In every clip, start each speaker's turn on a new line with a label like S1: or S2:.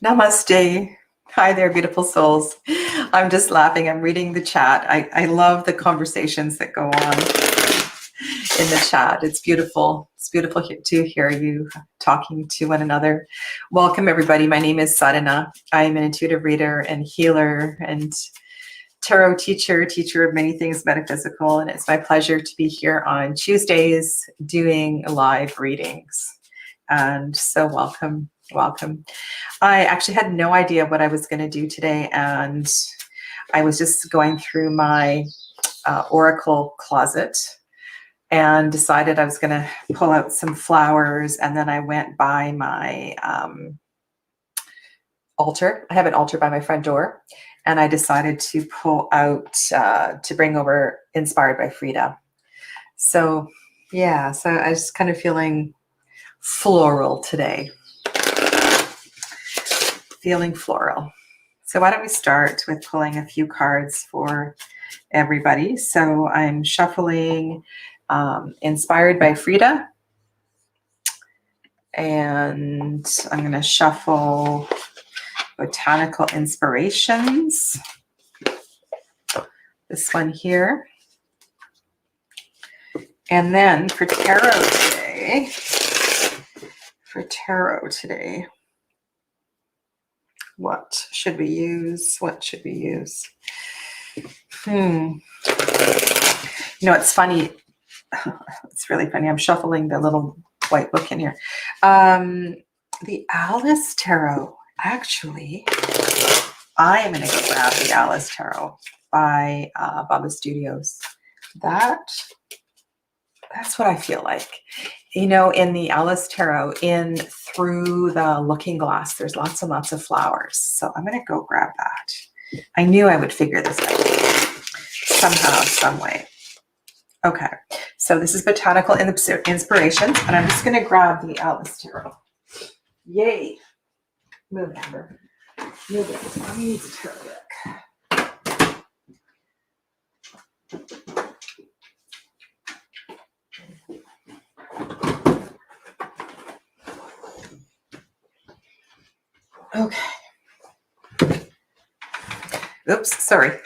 S1: Namaste. Hi there, beautiful souls. I'm just laughing. I'm reading the chat. I love the conversations that go on in the chat. It's beautiful. It's beautiful to hear you talking to one another. Welcome, everybody. My name is Sadhana. I am an intuitive reader and healer and tarot teacher of many things metaphysical. And it's my pleasure to be here on Tuesdays doing live readings. And so welcome. I actually had no idea what I was going to do today, and I was just going through my oracle closet and decided I was going to pull out some flowers, and then I went by my altar. I have an altar by my front door, and I decided to pull out to bring over Inspired by Frida. So yeah, so I was kind of feeling floral today. Feeling floral. So why don't we start with pulling a few cards for everybody. So I'm shuffling Inspired by Frida, and I'm going to shuffle Botanical Inspirations. This one here. And then for tarot today, what should we use? You know, it's funny. It's really funny. I'm shuffling the little white book in here. The Alice Tarot. Actually, I am going to go grab the Alice Tarot by Baba Studios. That's what I feel like. You know, in the Alice Tarot, through the looking glass, there's lots and lots of flowers. So I'm going to go grab that. I knew I would figure this out somehow, some way. Okay, so this is Botanical Inspirations, and I'm just going to grab the Alice Tarot. Yay! Move, Amber. Move it. Mommy needs a tarot deck. Okay. Oops, sorry.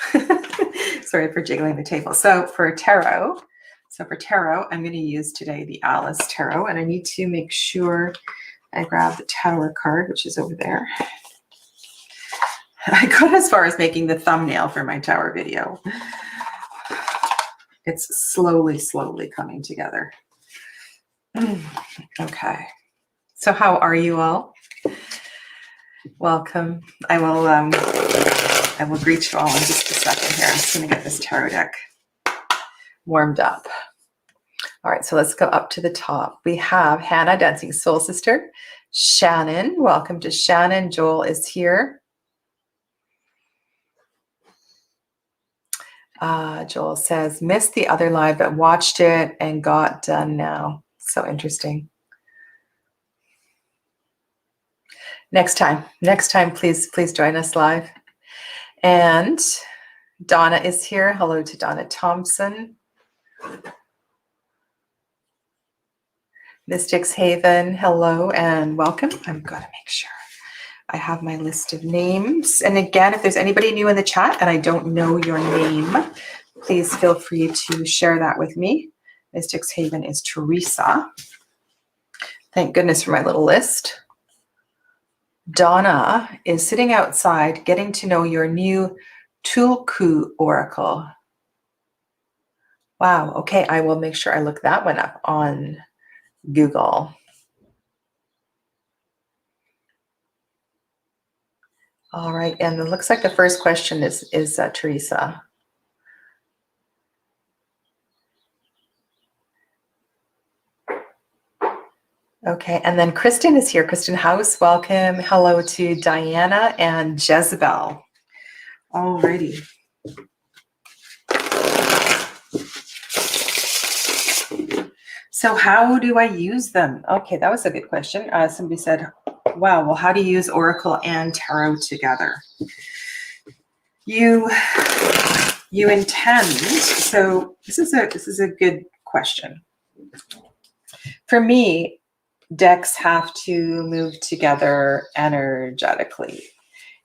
S1: Sorry for jiggling the table. So for tarot, I'm going to use today the Alice Tarot, and I need to make sure I grab the Tower card, which is over there. I got as far as making the thumbnail for my Tower video. It's slowly coming together. Okay. So how are you all? Welcome. I will greet you all in just a second here. I'm just going to get this tarot deck warmed up. All right, so let's go up to the top. We have Hannah, Dancing Soul Sister. Shannon, welcome to Shannon. Joel is here. Joel says, missed the other live, but watched it and got done now. So interesting. Next time, please join us live. And Donna is here. Hello to Donna Thompson. Mystics Haven, hello and welcome. I'm going to make sure I have my list of names. And again, if there's anybody new in the chat and I don't know your name, please feel free to share that with me. Mystics Haven is Teresa. Thank goodness for my little list. Donna is sitting outside getting to know your new Tulku Oracle. Wow, okay, I will make sure I look that one up on Google. All right, and it looks like the first question is Teresa. Okay, and then Kristen is here. Kristen House, welcome. Hello to Diana and Jezebel. All righty. So how do I use them? Okay, that was a good question. Somebody said, wow, well, how do you use Oracle and Tarot together? You intend, so this is a good question. For me, decks have to move together energetically.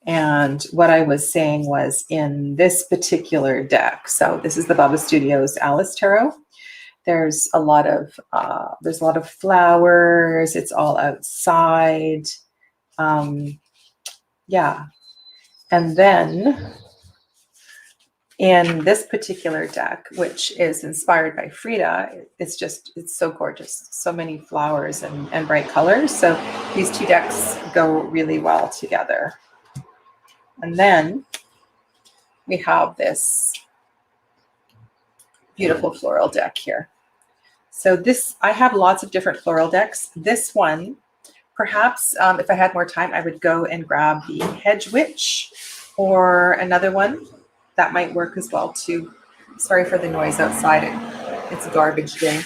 S1: And what I was saying was in this particular deck, so this is the Baba Studios Alice Tarot. There's a lot of flowers. It's all outside. Yeah. And then in this particular deck, which is inspired by Frida, it's so gorgeous. So many flowers and bright colors. So these two decks go really well together. And then we have this beautiful floral deck here. So this, I have lots of different floral decks. This one, perhaps if I had more time, I would go and grab the Hedge Witch or another one. That might work as well too. Sorry for the noise outside. It's garbage day.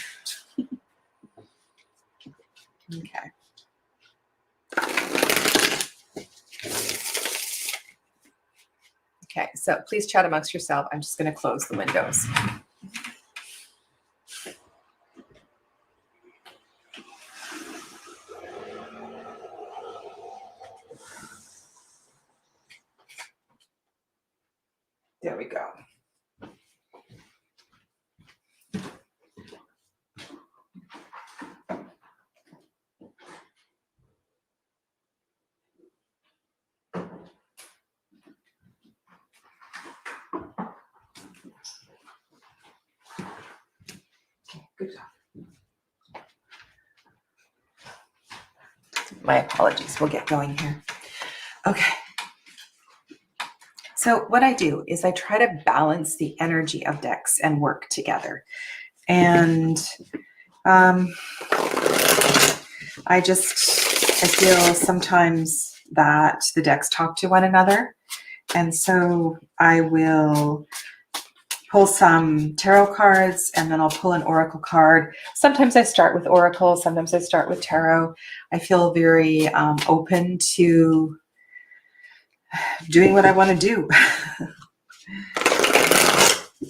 S1: Okay. Okay, so please chat amongst yourself. I'm just going to close the windows. There we go. Good job. My apologies. We'll get going here. Okay. So what I do is I try to balance the energy of decks and work together. And I feel sometimes that the decks talk to one another. And so I will pull some tarot cards and then I'll pull an oracle card. Sometimes I start with oracle, sometimes I start with tarot. I feel very open to doing what I want to do.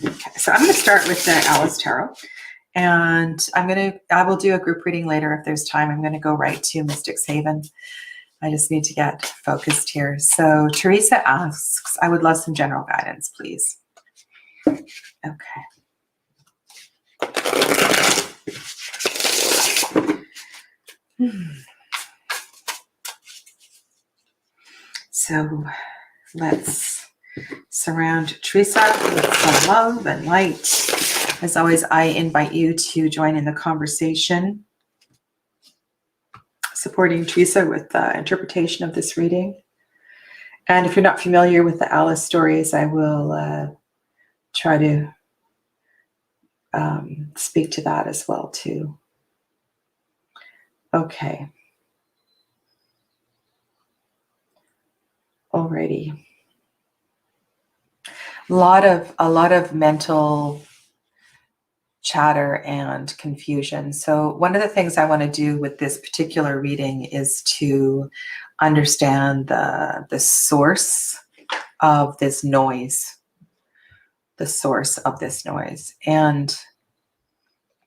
S1: Okay, so I'm going to start with the Alice Tarot. And I will do a group reading later if there's time. I'm going to go right to Mystic's Haven. I just need to get focused here. So Teresa asks, I would love some general guidance, please. Okay. So let's surround Teresa with some love and light. As always, I invite you to join in the conversation, supporting Teresa with the interpretation of this reading. And if you're not familiar with the Alice stories, I will try to speak to that as well too. Okay. Alrighty. A lot of mental chatter and confusion. So one of the things I want to do with this particular reading is to understand the source of this noise. The source of this noise. And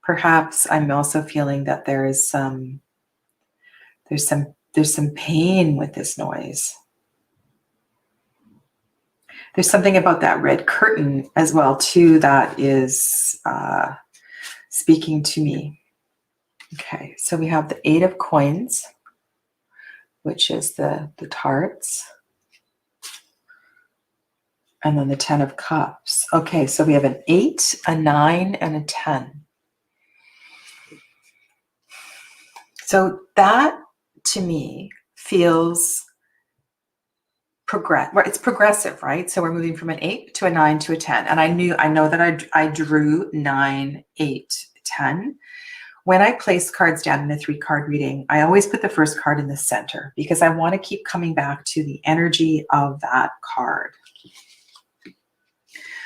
S1: perhaps I'm also feeling that there's some pain with this noise. There's something about that red curtain as well too that is speaking to me. Okay, so we have the 8 of Coins, which is the tarts. And then the 10 of Cups. Okay, so we have an 8, a 9, and a 10. So that, to me, feels it's progressive, right? So we're moving from an 8 to a 9 to a 10. And I know that I drew 9, 8, 10. When I place cards down in a 3-card reading, I always put the first card in the center because I want to keep coming back to the energy of that card.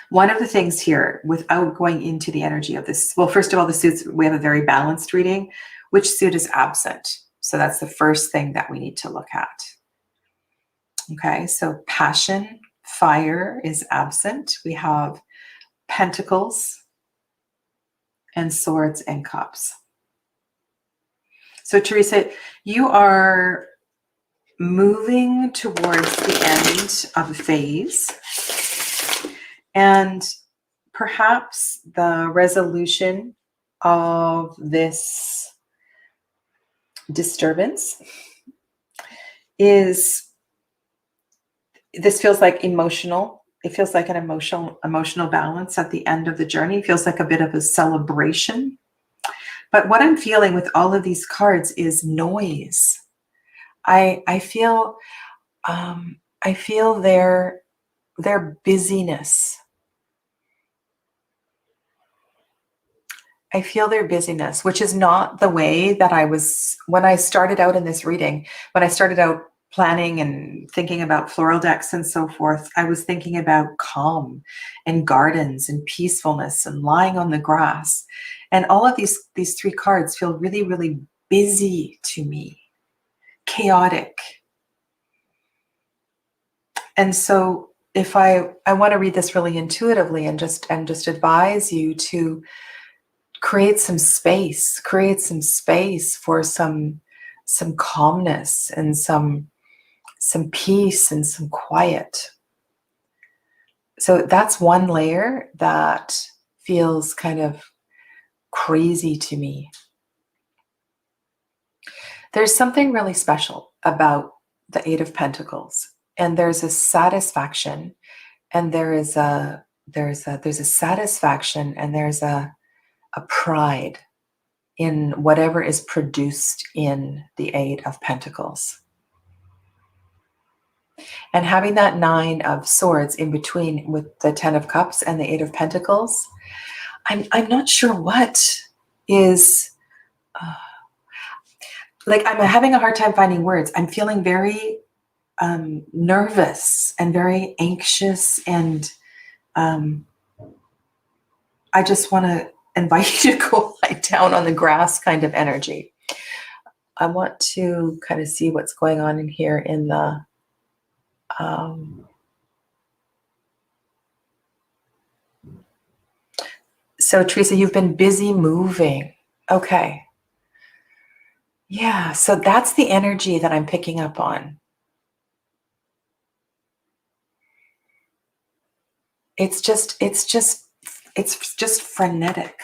S1: One of the things here, without going into the energy of this, well, first of all, the suits, we have a very balanced reading. Which suit is absent? So that's the first thing that we need to look at. Okay, so passion, fire is absent. We have pentacles and swords and cups. So Teresa, you are moving towards the end of a phase, and perhaps the resolution of this disturbance is, this feels like emotional. It feels like an emotional balance at the end of the journey. It feels like a bit of a celebration. But what I'm feeling with all of these cards is noise. I feel their busyness. I feel their busyness, which is not the way that I was when I started out in this reading. When I started out planning and thinking about floral decks and so forth, I was thinking about calm and gardens and peacefulness and lying on the grass. And all of these three cards feel really, really busy to me, chaotic. And so if I want to read this really intuitively and just advise you to create some space for some calmness and some peace and some quiet. So that's one layer that feels kind of crazy to me. There's something really special about the Eight of Pentacles, and there's a satisfaction, and there's a satisfaction, and there's a pride in whatever is produced in the Eight of Pentacles. And having that Nine of Swords in between with the Ten of Cups and the Eight of Pentacles, I'm not sure what is, like, I'm having a hard time finding words. I'm feeling very nervous and very anxious, and I just want to invite you to go lie down on the grass kind of energy. I want to kind of see what's going on in here in the so Teresa, you've been busy moving. Okay. Yeah, so that's the energy that I'm picking up on. It's just frenetic.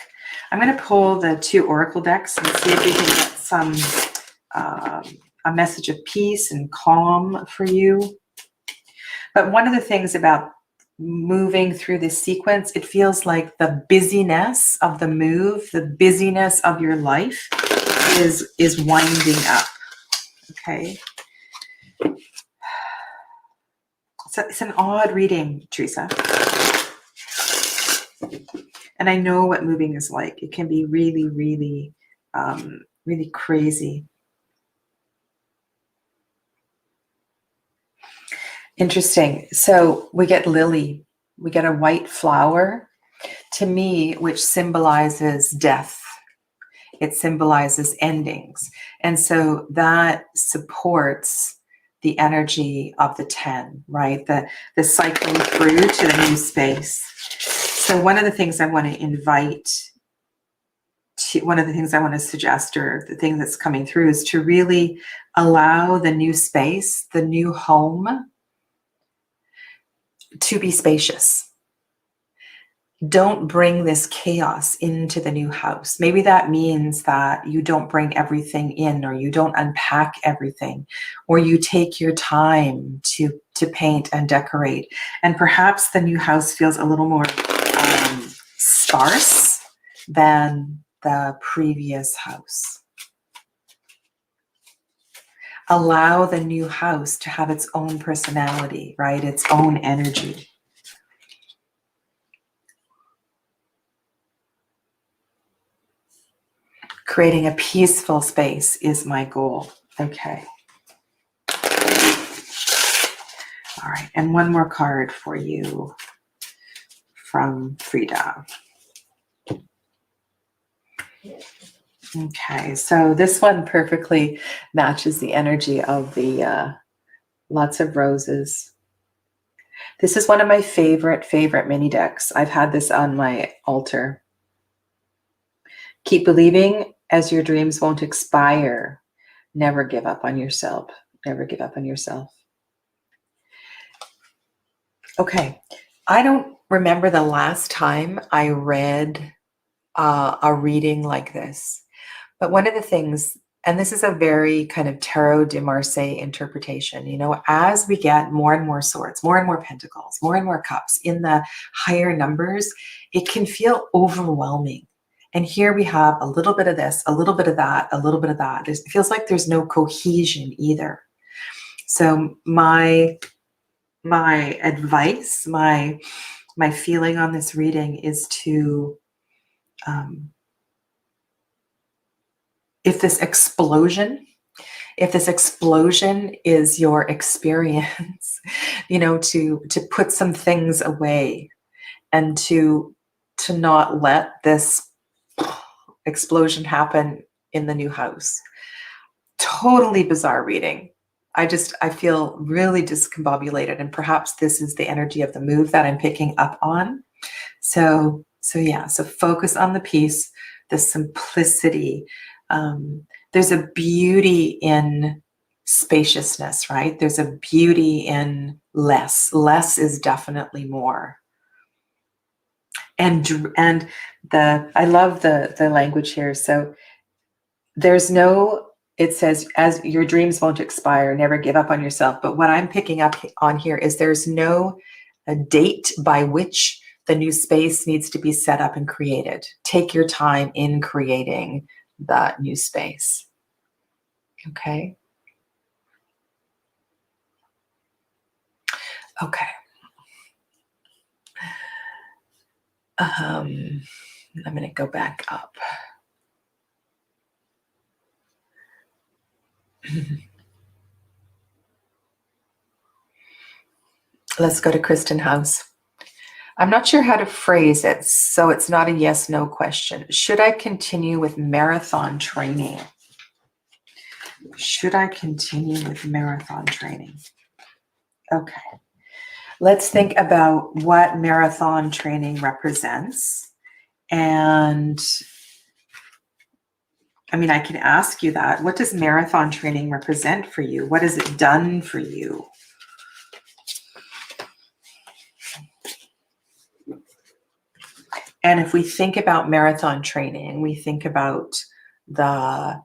S1: I'm going to pull the two oracle decks and see if we can get some a message of peace and calm for you. But one of the things about moving through this sequence, it feels like the busyness of the move, the busyness of your life is winding up. Okay. So it's an odd reading, Teresa. And I know what moving is like. It can be really, really, really crazy. Interesting. So we get lily. We get a white flower, to me, which symbolizes death. It symbolizes endings. And so that supports the energy of the 10, right? The cycle through to the new space. So one of the things I want to invite to, one of the things I want to suggest, or the thing that's coming through, is to really allow the new space, the new home, to be spacious. Don't bring this chaos into the new house. Maybe that means that you don't bring everything in, or you don't unpack everything, or you take your time to paint and decorate. And perhaps the new house feels a little more sparse than the previous house. Allow the new house to have its own personality, right? Its own energy. Creating a peaceful space is my goal. Okay. All right. And one more card for you from Frida. Okay. So this one perfectly matches the energy of the lots of roses. This is one of my favorite mini decks. I've had this on my altar. Keep believing As your dreams won't expire, never give up on yourself. Never give up on yourself. Okay. I don't remember the last time I read a reading like this. But one of the things, and this is a very kind of Tarot de Marseille interpretation, you know, as we get more and more swords, more and more pentacles, more and more cups in the higher numbers, it can feel overwhelming. And here we have a little bit of this, a little bit of that, a little bit of that. It feels like there's no cohesion either. So my advice, my feeling on this reading is to, if this explosion is your experience, you know, to put some things away and to not let this explosion happen in the new house. Totally bizarre reading. I feel really discombobulated, and perhaps this is the energy of the move that I'm picking up on. So focus on the peace, the simplicity. There's a beauty in spaciousness, right? There's a beauty in less. Less is definitely more. And I love the language here. So it says, as your dreams won't expire, never give up on yourself. But what I'm picking up on here is there's no a date by which the new space needs to be set up and created. Take your time in creating the new space. Okay. Okay. I'm going to go back up. Let's go to Kristen House. I'm not sure how to phrase it, so it's not a yes/no question. Should I continue with marathon training? Should I continue with marathon training? Okay. Let's think about what marathon training represents. And I mean, I can ask you that. What does marathon training represent for you? What has it done for you? And if we think about marathon training, we think about the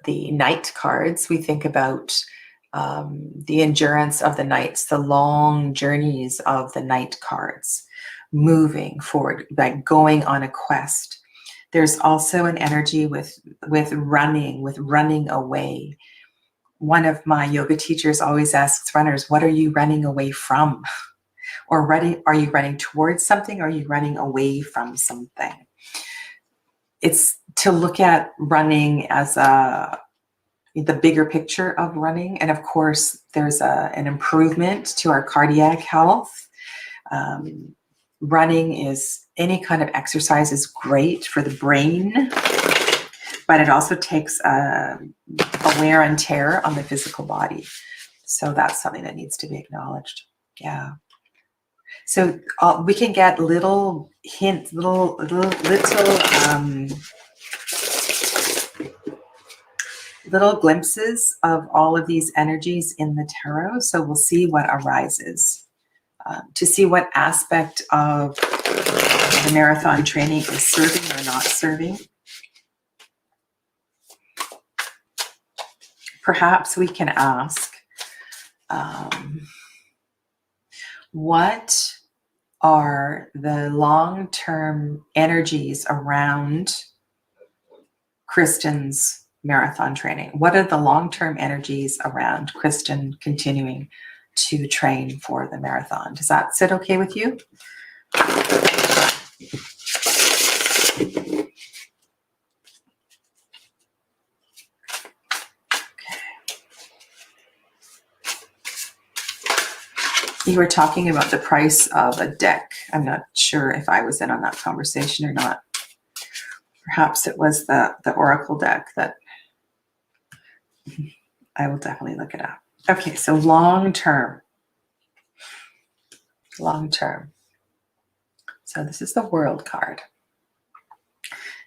S1: night cards. We think about the endurance of the nights, the long journeys of the night cards, moving forward, like going on a quest. There's also an energy with running away. One of my yoga teachers always asks runners, what are you running away from? Or are you running towards something? Or are you running away from something? It's to look at running as the bigger picture of running. And of course, there's an improvement to our cardiac health. Running is, any kind of exercise is great for the brain, but it also takes a wear and tear on the physical body. So that's something that needs to be acknowledged. Yeah. So we can get little hints, little glimpses of all of these energies in the tarot. So we'll see what arises. To see what aspect of the marathon training is serving or not serving. Perhaps we can ask, what are the long-term energies around Kristen's marathon training? What are the long-term energies around Kristen continuing to train for the marathon? Does that sit okay with you? You were talking about the price of a deck. I'm not sure if I was in on that conversation or not. Perhaps it was the Oracle deck that I will definitely look it up. Okay, so long term. Long term. So this is the World card.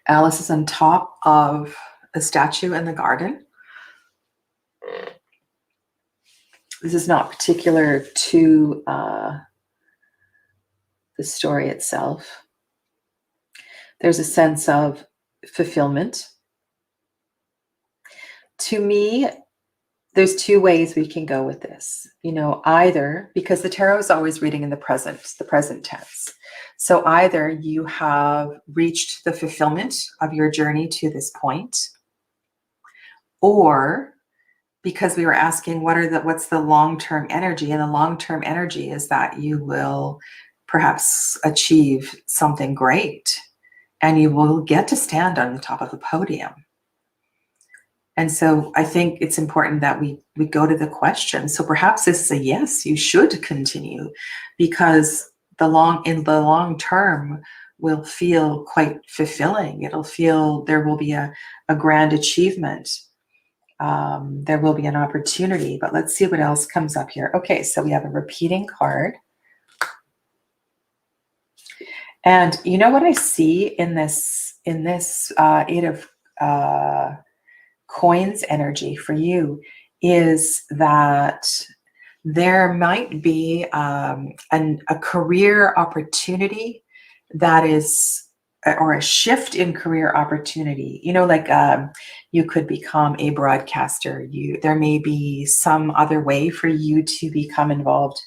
S1: Alice is on top of a statue in the garden. This is not particular to the story itself. There's a sense of fulfillment. To me, there's two ways we can go with this. Either, because the tarot is always reading in the present tense. So either you have reached the fulfillment of your journey to this point, or because we were asking what's the long-term energy, and the long-term energy is that you will perhaps achieve something great and you will get to stand on the top of a podium. And so I think it's important that we go to the question. So perhaps this is a yes, you should continue, because in the long term will feel quite fulfilling. It'll feel there will be a grand achievement. There will be an opportunity, but let's see what else comes up here. Okay, so we have a repeating card. And you know what I see in this Eight of Coins energy for you is that there might be a career opportunity that is, or a shift in career opportunity. You could become a broadcaster. There may be some other way for you to become involved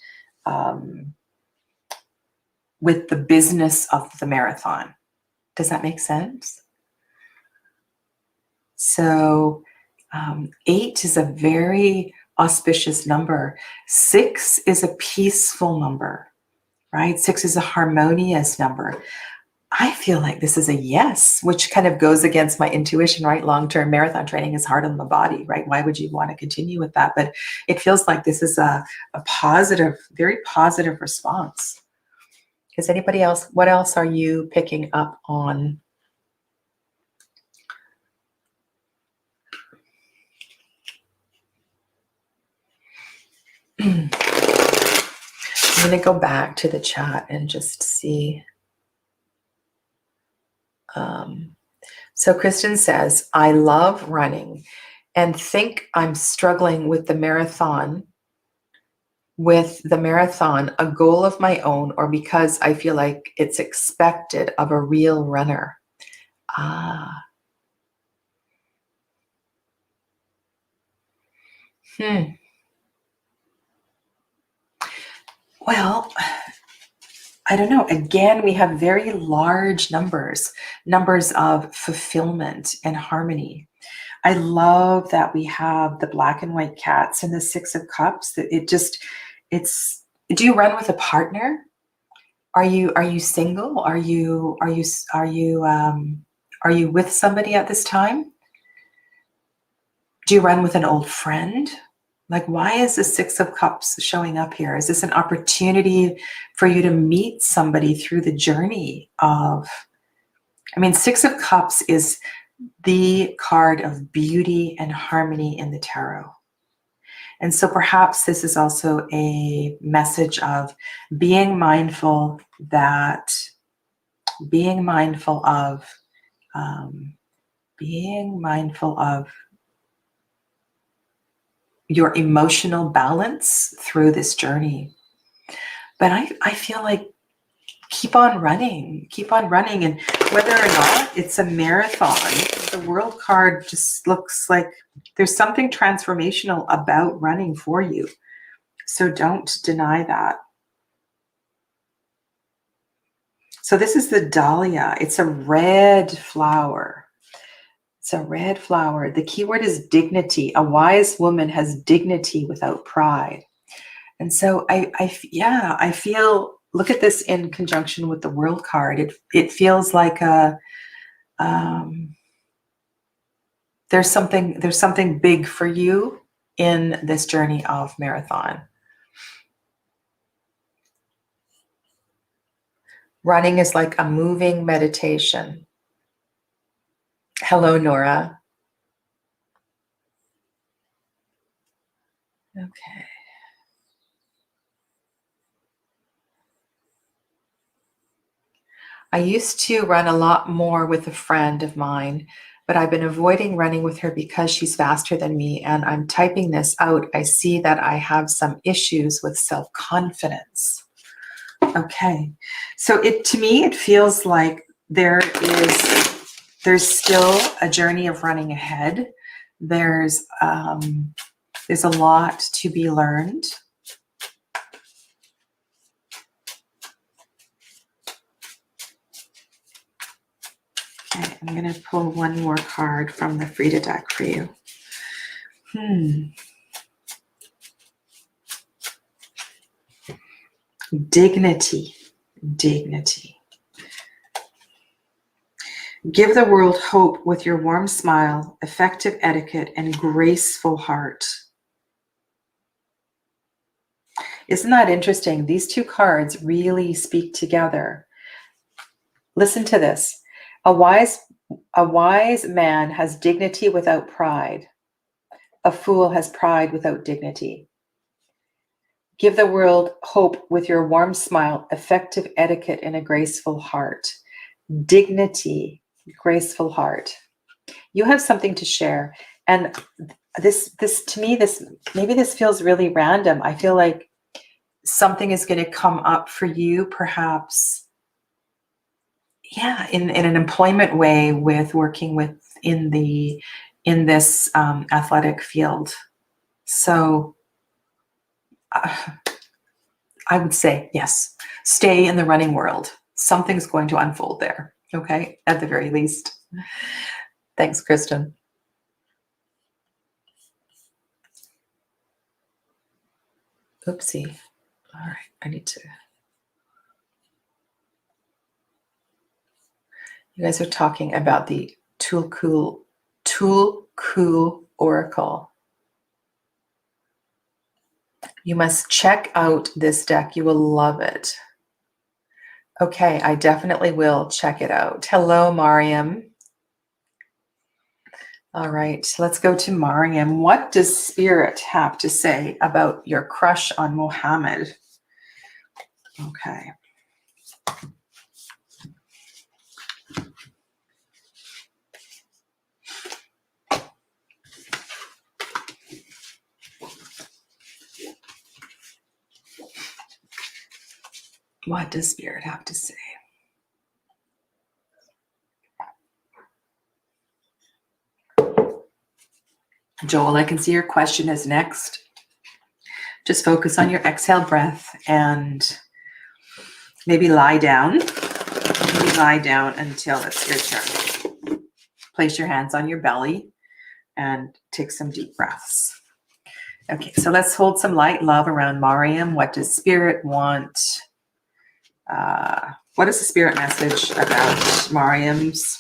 S1: with the business of the marathon. Does that make sense? So 8 is a very auspicious number. 6 is a peaceful number, right? 6 is a harmonious number. I feel like this is a yes, which kind of goes against my intuition, right? Long-term marathon training is hard on the body, right? Why would you want to continue with that? But it feels like this is a positive, very positive response. Is anybody else, what else are you picking up on? I'm going to go back to the chat and just see. So Kristen says, I love running and think I'm struggling with the marathon, a goal of my own, or because I feel like it's expected of a real runner. Well, I don't know. Again, we have very large numbers of fulfillment and harmony. I love that we have the black and white cats and the 6 of cups. Do you run with a partner? Are you single? Are you with somebody at this time? Do you run with an old friend? Like, why is the 6 of cups showing up here? Is this an opportunity for you to meet somebody through the journey of, 6 of cups is the card of beauty and harmony in the tarot. And so perhaps this is also a message of being mindful of your emotional balance through this journey. But I feel like keep on running. And whether or not it's a marathon, the World card just looks like there's something transformational about running for you. So don't deny that. So this is the dahlia. It's a red flower. The keyword is dignity. A wise woman has dignity without pride. And so I feel, look at this in conjunction with the World card. It feels like there's something big for you in this journey of marathon. Running is like a moving meditation. Hello, Nora. Okay. I used to run a lot more with a friend of mine, but I've been avoiding running with her because she's faster than me. And I'm typing this out. I see that I have some issues with self-confidence. Okay. So to me, it feels like there's still a journey of running ahead. There's a lot to be learned. Okay, I'm going to pull one more card from the Frida deck for you. Dignity. Dignity. Give the world hope with your warm smile, effective etiquette, and graceful heart. Isn't that interesting? These two cards really speak together. Listen to this. A wise man has dignity without pride. A fool has pride without dignity. Give the world hope with your warm smile, effective etiquette, and a graceful heart. Dignity, graceful heart. You have something to share. And this to me, maybe this feels really random. I feel like something is going to come up for you, perhaps, in an employment way, with working in this athletic field. So I would say, yes, stay in the running world. Something's going to unfold there. Okay, at the very least. Thanks, Kristen. Oopsie. All right, I need to. You guys are talking about the Tulku Oracle. You must check out this deck. You will love it. Okay, I definitely will check it out. Hello, Mariam. All right, let's go to Mariam. What does Spirit have to say about your crush on Mohammed? Okay. What does Spirit have to say? Joel, I can see your question is next. Just focus on your exhale breath and maybe lie down. Maybe lie down until it's your turn. Place your hands on your belly and take some deep breaths. Okay, so let's hold some light love around Mariam. What does Spirit want? What is the Spirit message about Mariam's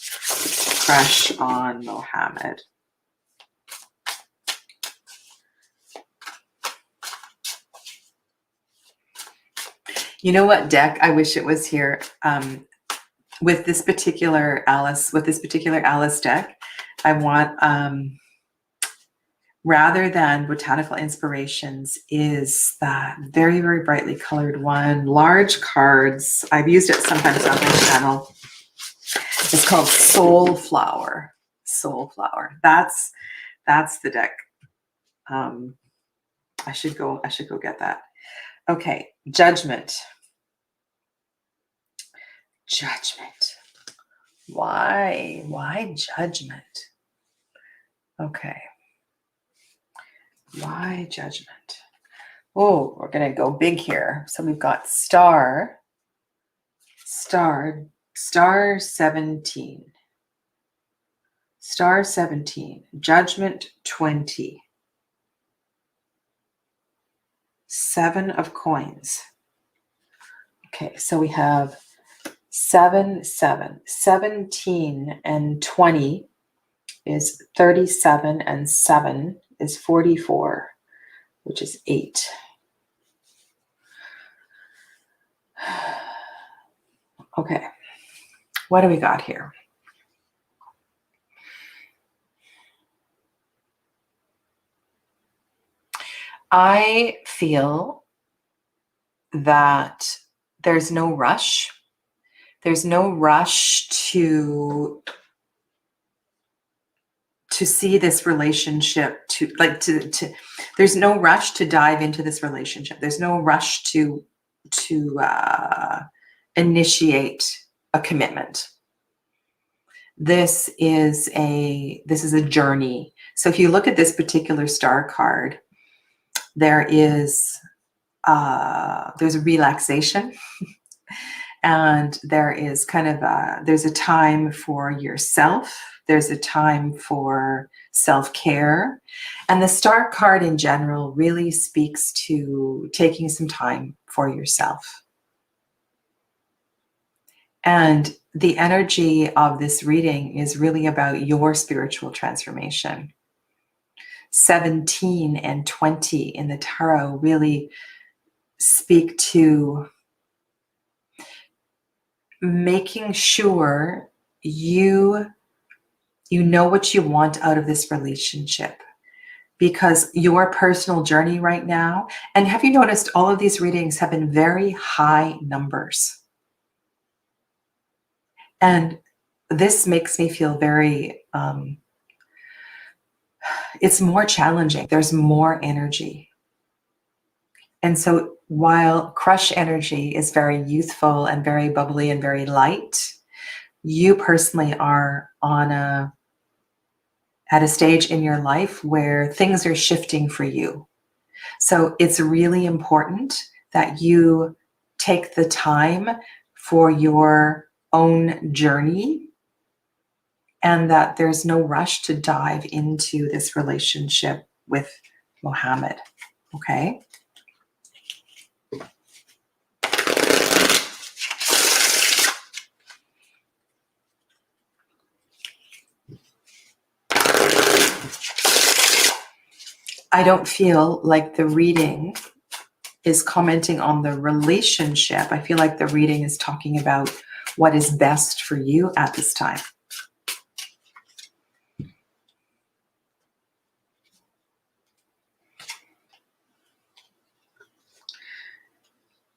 S1: crush on Mohammed? You know what deck? I wish it was here. With this particular Alice deck, I want, rather than Botanical Inspirations, is that very, very brightly colored one. Large cards. I've used it sometimes on my channel. It's called Soul Flower. Soul Flower. That's the deck. I should go get that. Okay, Judgment. Judgment. Why Judgment? Okay. Why Judgment? Oh, we're going to go big here. So we've got star 17. Star 17. Judgment 20. 7 of coins. Okay, so we have 7, 7. 17 and 20 is 37, and 7 is 44, which is 8. Okay, what do we got here? I feel that there's no rush. There's no rush to see this relationship, there's no rush to dive into this relationship. There's no rush to initiate a commitment. This is a journey. So if you look at this particular star card, there's a relaxation, and there is kind of there's a time for yourself. There's a time for self-care. And the star card in general really speaks to taking some time for yourself. And the energy of this reading is really about your spiritual transformation. 17 and 20 in the tarot really speak to making sure you know what you want out of this relationship, because your personal journey right now, and have you noticed all of these readings have been very high numbers? And this makes me feel very, it's more challenging. There's more energy. And so while crush energy is very youthful and very bubbly and very light, you personally are at a stage in your life where things are shifting for you. So it's really important that you take the time for your own journey, and that there's no rush to dive into this relationship with Mohammed. Okay? I don't feel like the reading is commenting on the relationship. I feel like the reading is talking about what is best for you at this time.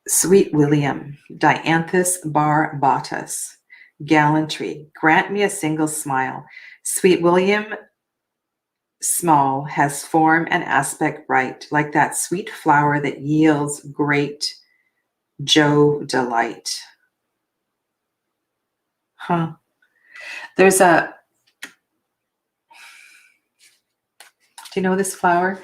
S1: Sweet William, Dianthus barbatus, gallantry, grant me a single smile. Sweet William, small, has form and aspect bright, like that sweet flower that yields great Joe delight. Huh. There's do you know this flower?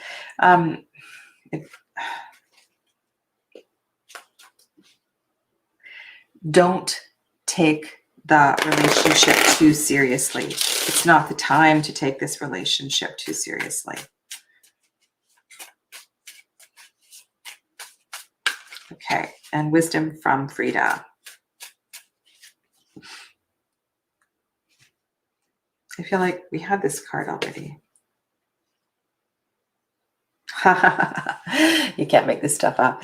S1: Don't take the relationship too seriously. It's not the time to take this relationship too seriously. Okay, and wisdom from Frida. I feel like we had this card already. You can't make this stuff up.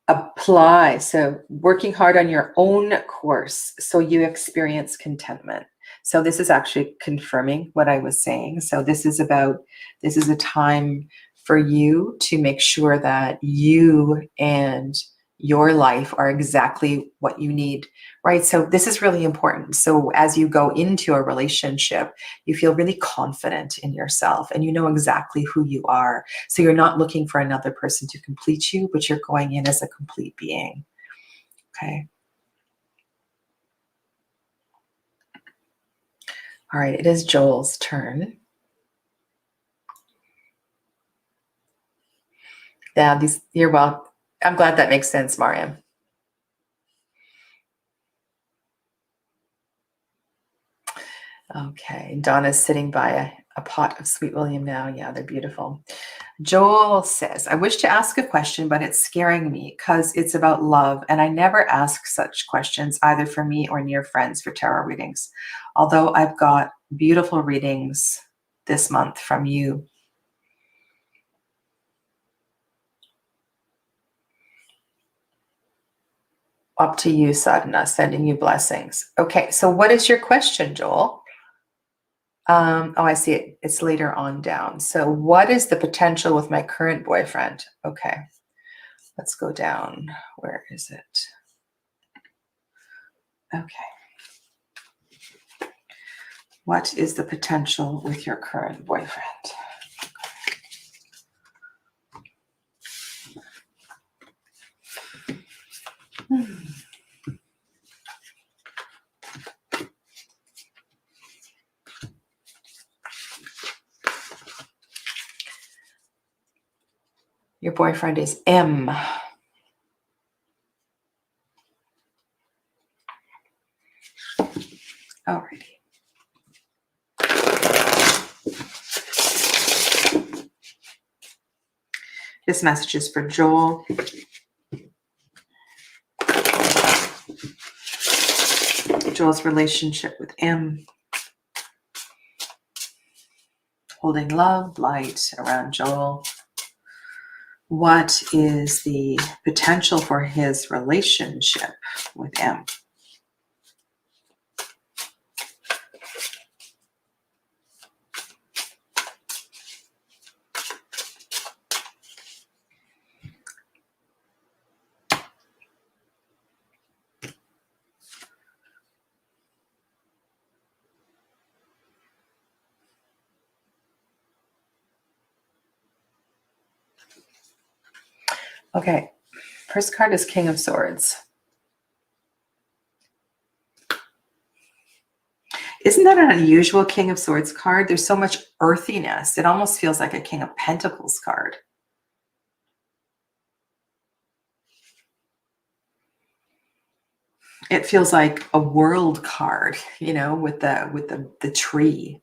S1: Apply. So working hard on your own course so you experience contentment. So this is actually confirming what I was saying. So this is a time for you to make sure that you and your life are exactly what you need, right? So this is really important. So as you go into a relationship, you feel really confident in yourself and you know exactly who you are. So you're not looking for another person to complete you, but you're going in as a complete being. Okay. All right, it is Joel's turn. Yeah, you're well. I'm glad that makes sense, Mariam. Okay, Donna's sitting by a pot of Sweet William now. Yeah, they're beautiful. Joel says, I wish to ask a question, but it's scaring me because it's about love. And I never ask such questions either for me or near friends for tarot readings. Although I've got beautiful readings this month from you. Up to you, Sadhana, sending you blessings. Okay, so what is your question, Joel? Oh, I see it. It's later on down. So what is the potential with my current boyfriend? Okay, let's go down. Where is it? Okay. What is the potential with your current boyfriend? Your boyfriend is M. Alrighty. This message is for Joel. Joel's relationship with M. Holding love, light around Joel. What is the potential for his relationship with M? Okay, first card is King of Swords. Isn't that an unusual King of Swords card? There's so much earthiness. It almost feels like a King of Pentacles card. It feels like a world card, you know, with the tree.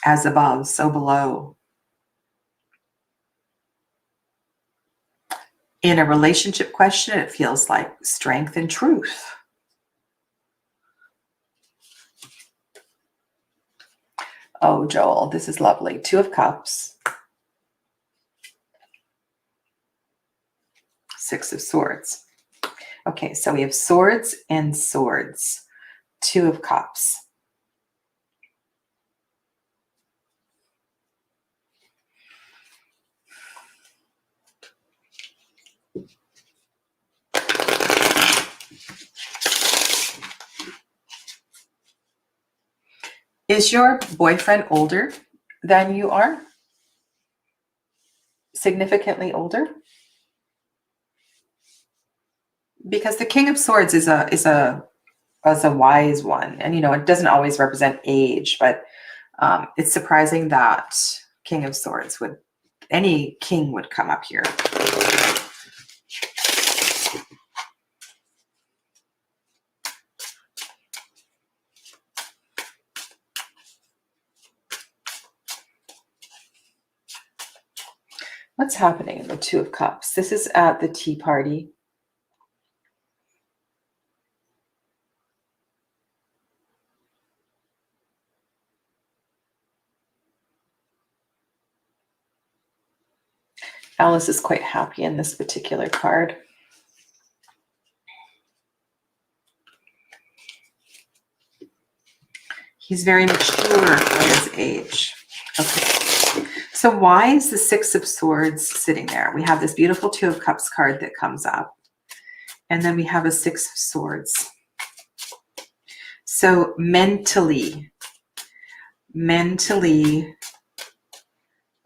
S1: As above, so below. In a relationship question, it feels like strength and truth. Oh, Joel, this is lovely. Two of Cups. Six of Swords. Okay, so we have swords and swords. Two of Cups. Is your boyfriend older than you are? Significantly older? Because the King of Swords is a wise one, and you know it doesn't always represent age, but it's surprising that King of Swords would, any king would come up here. What's happening in the Two of Cups? This is at the tea party. Alice is quite happy in this particular card. He's very mature for his age. Okay. So why is the Six of Swords sitting there? We have this beautiful Two of Cups card that comes up. And then we have a Six of Swords. So mentally,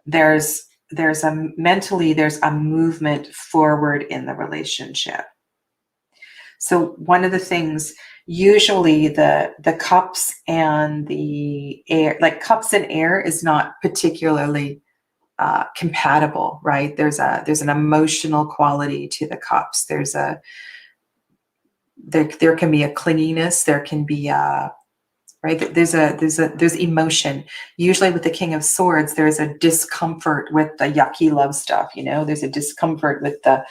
S1: there's a movement forward in the relationship. So one of the things, usually the cups and the air, like cups and air is not particularly compatible, right? There's an emotional quality to the cups. There can be a clinginess. There can be right. There's emotion. Usually with the King of Swords, there's a discomfort with the yucky love stuff. You know, there's a discomfort with the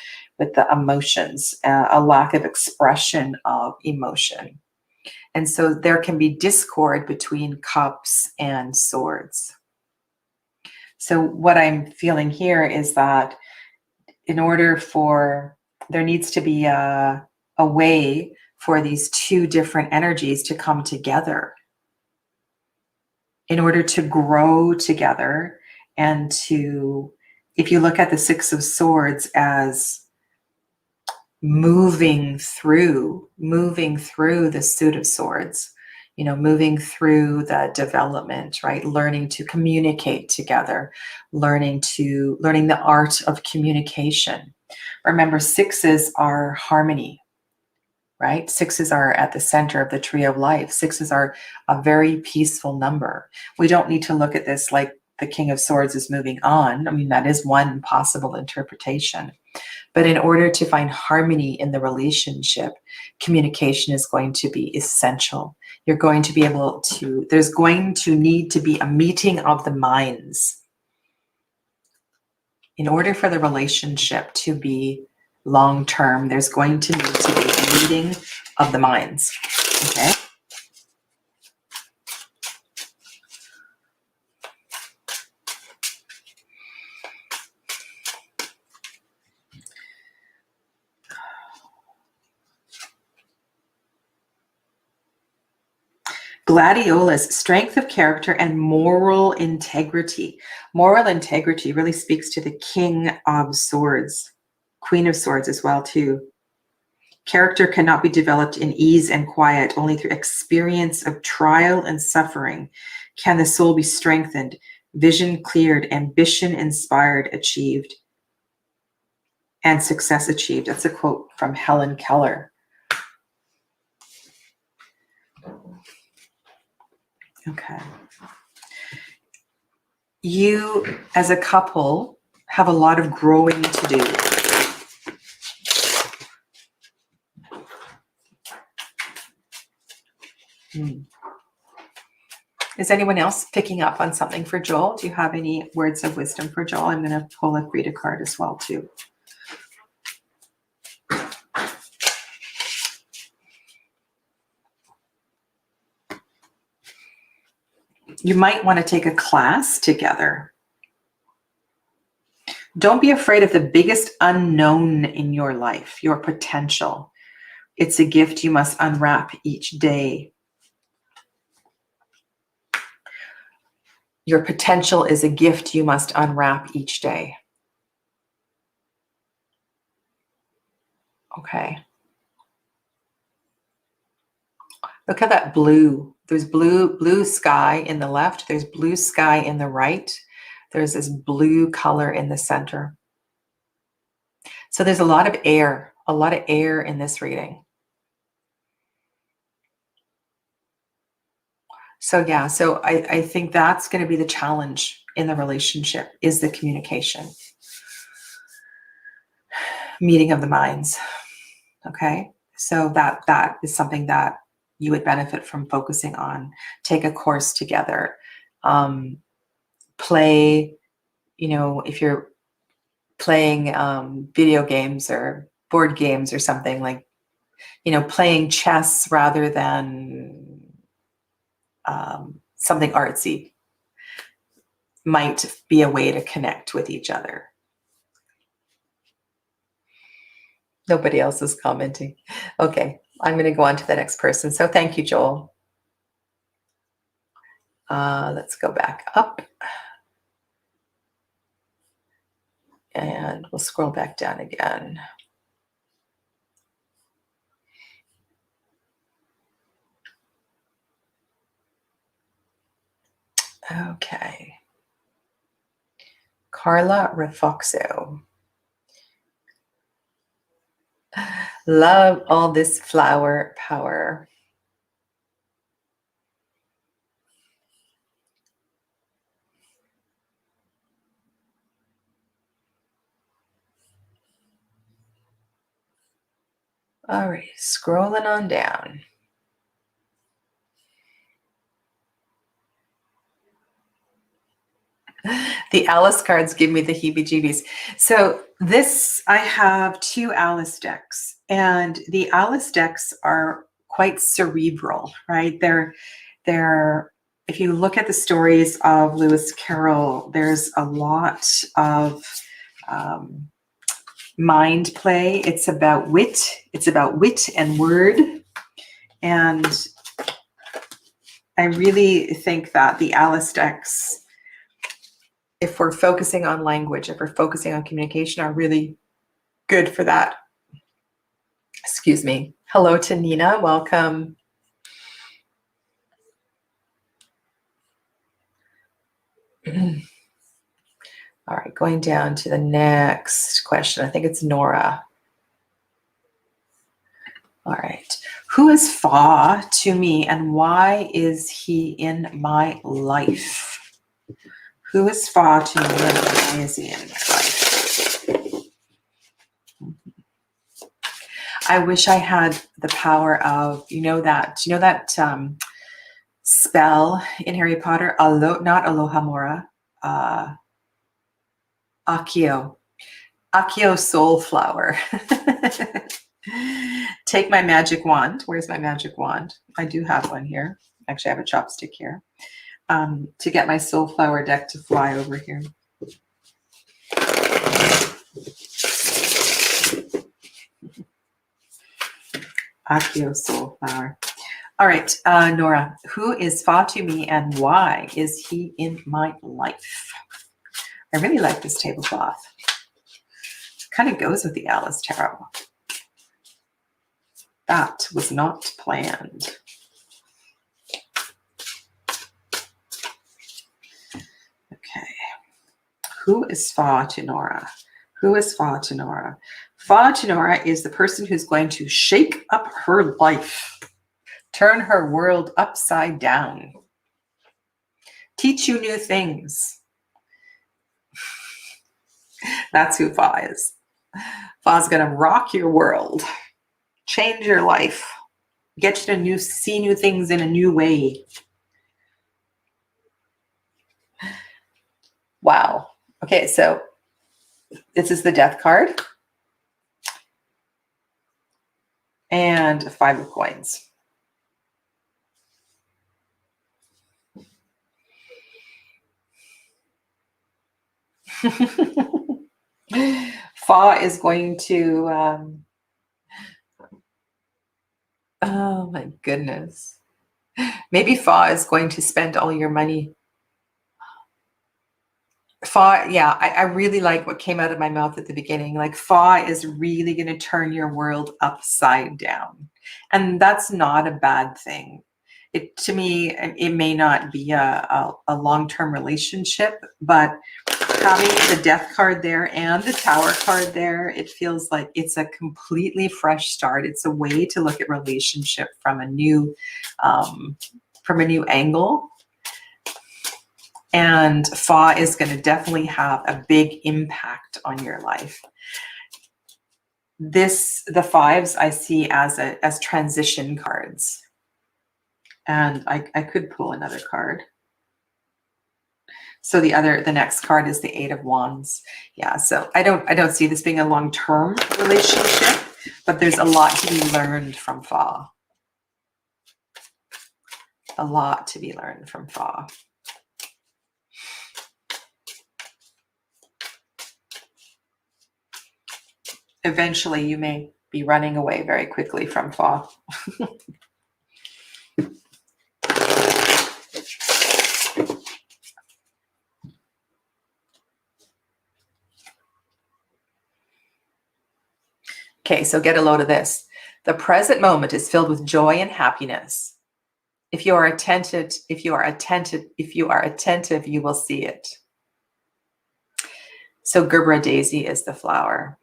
S1: emotions, a lack of expression of emotion. And so there can be discord between cups and swords. So what I'm feeling here is that in order for, there needs to be a way for these two different energies to come together in order to grow together and to, if you look at the Six of Swords as moving through the suit of swords, moving through the development, right? Learning to communicate together, learning the art of communication. Remember, sixes are harmony, right? Sixes are at the center of the tree of life. Sixes are a very peaceful number. We don't need to look at this like the King of Swords is moving on. I mean, that is one possible interpretation. But in order to find harmony in the relationship, communication is going to be essential. You're going to be able to, there's going to need to be a meeting of the minds. In order for the relationship to be long-term, there's going to need to be a meeting of the minds, okay? Gladiolus, strength of character and moral integrity. Moral integrity really speaks to the King of Swords, Queen of Swords as well too. Character cannot be developed in ease and quiet. Only through experience of trial and suffering can the soul be strengthened, vision cleared, ambition inspired, achieved, and success achieved. That's a quote from Helen Keller. Okay. You, as a couple, have a lot of growing to do. Is anyone else picking up on something for Joel? Do you have any words of wisdom for Joel? I'm going to pull a Frida card as well, too. You might want to take a class together. Don't be afraid of the biggest unknown in your life, your potential. It's a gift you must unwrap each day. Your potential is a gift you must unwrap each day. Okay. Look at that blue. There's blue sky in the left. There's blue sky in the right. There's this blue color in the center. So there's a lot of air in this reading. So yeah, so I think that's going to be the challenge in the relationship, is the communication. Meeting of the minds. Okay. So that is something that you would benefit from focusing on. Take a course together. Play, if you're playing video games or board games or something, like, playing chess rather than something artsy might be a way to connect with each other. Nobody else is commenting. Okay, I'm going to go on to the next person. So thank you, Joel. Let's go back up. And we'll scroll back down again. Okay. Carla Refoxo. Love all this flower power. All right, scrolling on down. The Alice cards give me the heebie-jeebies. So this, I have 2 Alice decks, and the Alice decks are quite cerebral, right? They're if you look at the stories of Lewis Carroll, there's a lot of mind play. It's about wit. It's about wit and word. And I really think that the Alice decks, if we're focusing on language, if we're focusing on communication, are really good for that. Excuse me. Hello to Nina. Welcome. All right, going down to the next question. I think it's Nora. All right. Who is Fa to me and why is he in my life? Who is Fa to me and why is he in my life? I wish I had the power of, you know that spell in Harry Potter, not Alohomora, Accio soul flower. Take my magic wand. Where's my magic wand? I do have one here. Actually, I have a chopstick here. To get my soul flower deck to fly over here. Accio soul flower. All right, Nora, who is Fa to me and why is he in my life? I really like this tablecloth. It kind of goes with the Alice Tarot. That was not planned. Okay. Who is Fa to Nora? Who is Fa to Nora? Fa to Nora is the person who's going to shake up her life, turn her world upside down, teach you new things. That's who Fa is. Fa's going to rock your world, change your life, get you to see new things in a new way. Wow. Okay, so this is the Death card. And a 5 of coins. Fa is going to, oh my goodness. Maybe Fa is going to spend all your money. Fa, yeah, I really like what came out of my mouth at the beginning. Like Fa is really going to turn your world upside down. And that's not a bad thing. To me, it may not be a long-term relationship, but having the Death card there and the Tower card there, it feels like it's a completely fresh start. It's a way to look at relationship from a new angle. And Fa is going to definitely have a big impact on your life. The fives I see as transition cards. And I could pull another card. So the next card is the 8 of Wands. Yeah, so I don't see this being a long-term relationship, but there's a lot to be learned from Fa. A lot to be learned from Fa. Eventually, you may be running away very quickly from Fa. Okay, so get a load of this. The present moment is filled with joy and happiness. If you are attentive, you will see it. So Gerbera daisy is the flower.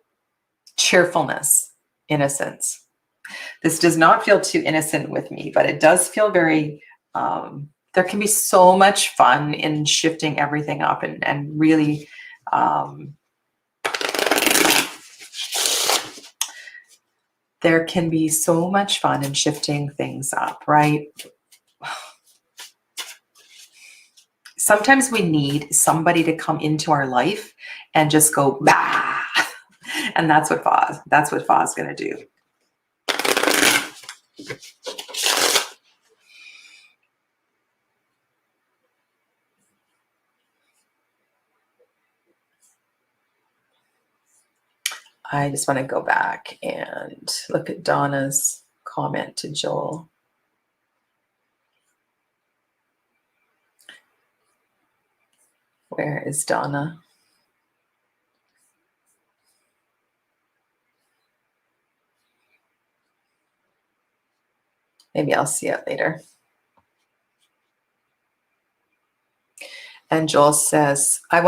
S1: Cheerfulness, innocence. This does not feel too innocent with me, but it does feel very, there can be so much fun in shifting everything up and really, there can be so much fun in shifting things up, right? Sometimes we need somebody to come into our life and just go, bah! And that's what Fa is going to do. I just want to go back and look at Donna's comment to Joel. Where is Donna? Maybe I'll see it later. And Joel says, I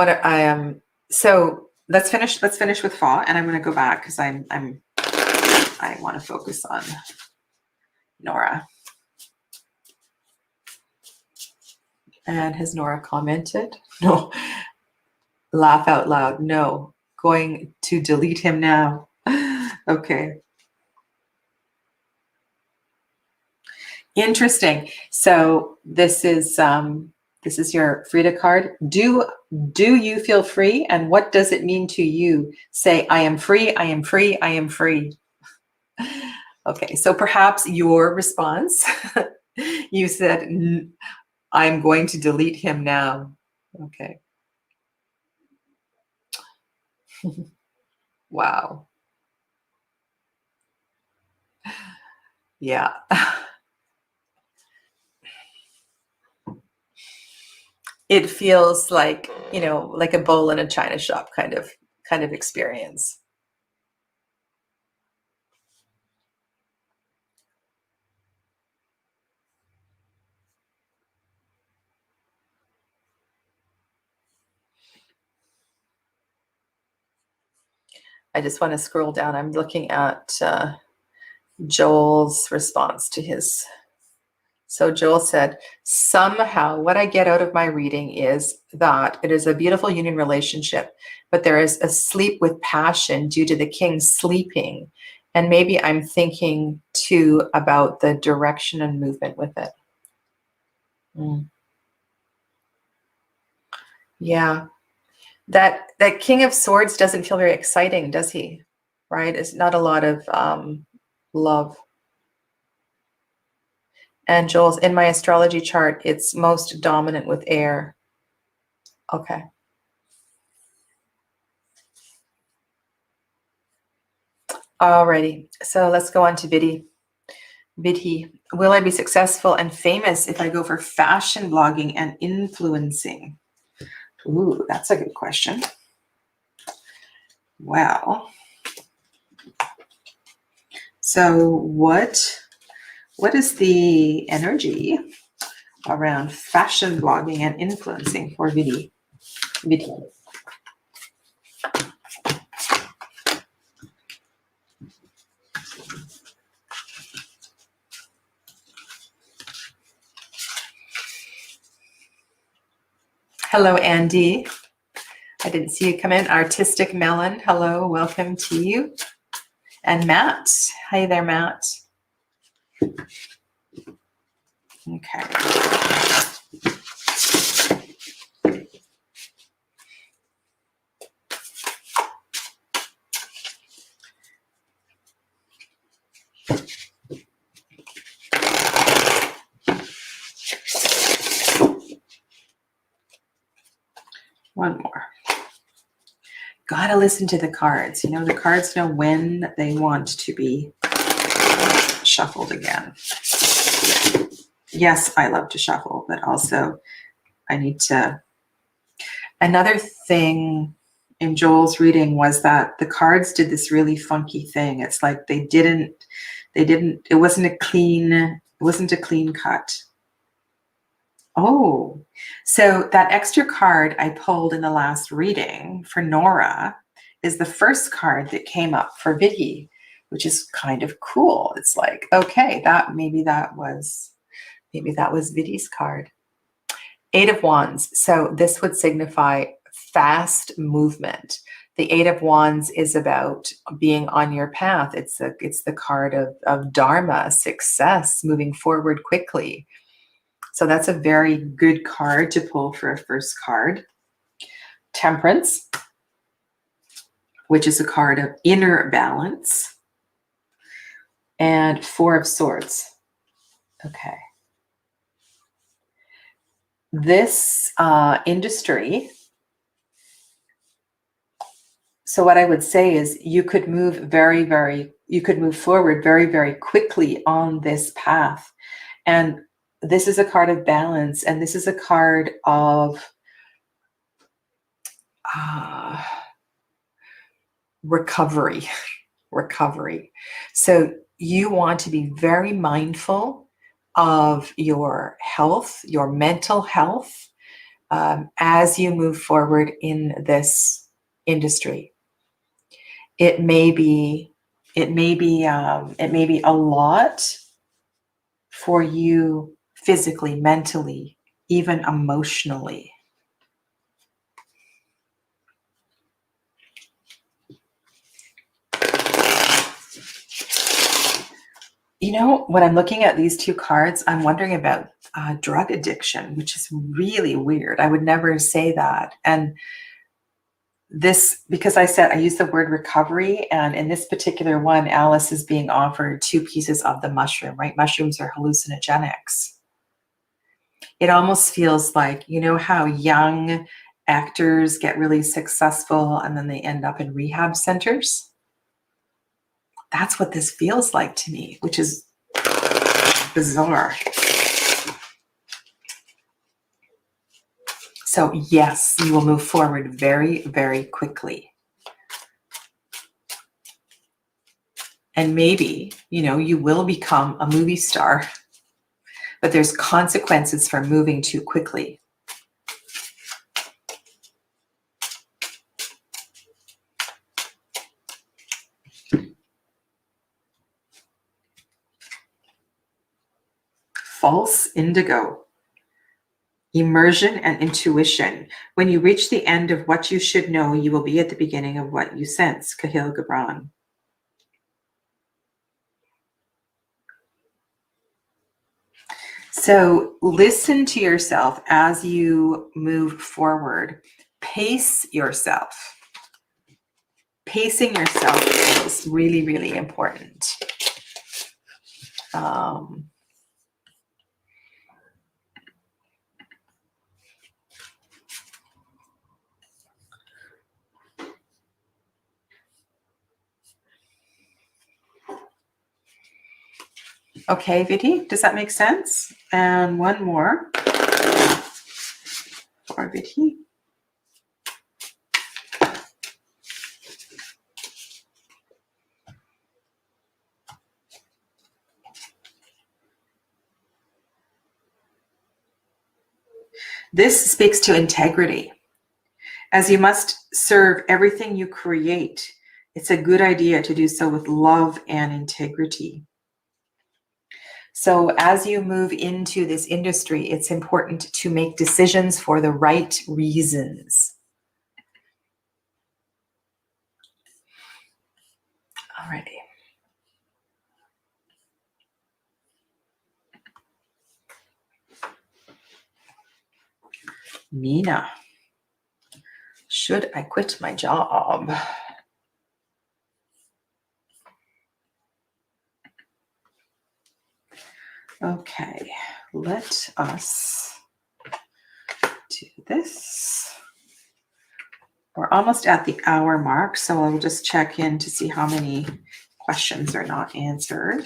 S1: am, so let's finish with Fa, and I'm going to go back because I want to focus on Nora. And has Nora commented? No. Laugh out loud. No. Going to delete him now. Okay. Interesting. So this is your Frida card. Do you feel free? And what does it mean to you? Say, I am free, I am free, I am free. Okay, so perhaps your response, you said, I'm going to delete him now. Okay. Wow. Yeah. It feels like, like a bowl in a china shop kind of experience. I just want to scroll down. I'm looking at Joel's response to his. So Joel said, somehow what I get out of my reading is that it is a beautiful union relationship, but there is a sleep with passion due to the king sleeping. And maybe I'm thinking too about the direction and movement with it. Yeah. That King of Swords doesn't feel very exciting, does he? Right? It's not a lot of love. And Joel's, in my astrology chart, it's most dominant with air. Okay. Alrighty. So let's go on to Vidhi. Vidhi, will I be successful and famous if I go for fashion blogging and influencing? Ooh, that's a good question. Well, so what is the energy around fashion blogging and influencing for Vidhi? Vidhi. Hello, Andy. I didn't see you come in. Artistic Melon, hello, welcome to you. And Matt, hi there, Matt. Okay. One more. Gotta listen to the cards. The cards know when they want to be shuffled again. Yes, I love to shuffle, but also I need to. Another thing in Joel's reading was that the cards did this really funky thing. It's like it wasn't a clean cut. Oh, so that extra card I pulled in the last reading for Nora is the first card that came up for Vidhi, which is kind of cool. It's like, okay, maybe that was Vidhi's card. 8 of Wands. So this would signify fast movement. The 8 of Wands is about being on your path. It's the card of Dharma, success, moving forward quickly. So that's a very good card to pull for a first card. Temperance, which is a card of inner balance. And 4 of Swords. Okay. This industry, so what I would say is you could move forward very, very quickly on this path. And this is a card of balance, and this is a card of recovery. So you want to be very mindful of your health, your mental health, as you move forward in this industry. It may be a lot for you physically, mentally, even emotionally. You know, when I'm looking at these two cards, I'm wondering about drug addiction, which is really weird. I would never say that. And this, because I used the word recovery, and in this particular one, Alice is being offered 2 pieces of the mushroom, right? Mushrooms are hallucinogenics. It almost feels like, you know how young actors get really successful and then they end up in rehab centers? That's what this feels like to me, which is bizarre. So yes, you will move forward very, very quickly. And maybe, you know, you will become a movie star, but there's consequences for moving too quickly. False indigo. Immersion and intuition. When you reach the end of what you should know, you will be at the beginning of what you sense. Cahill Gibran. So listen to yourself as you move forward. Pace yourself. Pacing yourself is really, really important. Okay, Vidhi, does that make sense? And one more for Vidhi. This speaks to integrity. As you must serve everything you create, it's a good idea to do so with love and integrity. So as you move into this industry, it's important to make decisions for the right reasons. Alrighty. Nina, should I quit my job? Okay, let us do this. We're almost at the hour mark, so I'll just check in to see how many questions are not answered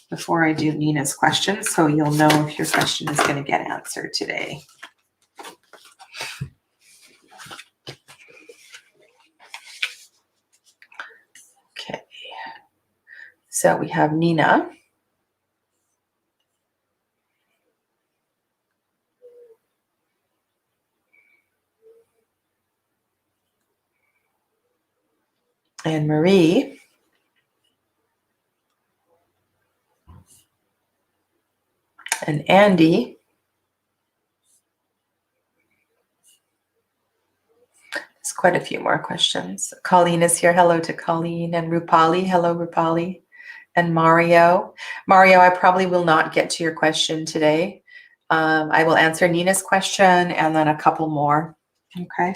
S1: before I do Nina's question, so you'll know if your question is going to get answered today. Okay, so we have Nina. And Marie. And Andy. There's quite a few more questions. Colleen is here. Hello to Colleen. And Rupali. Hello, Rupali. And Mario. Mario, I probably will not get to your question today. I will answer Nina's question and then a couple more. Okay.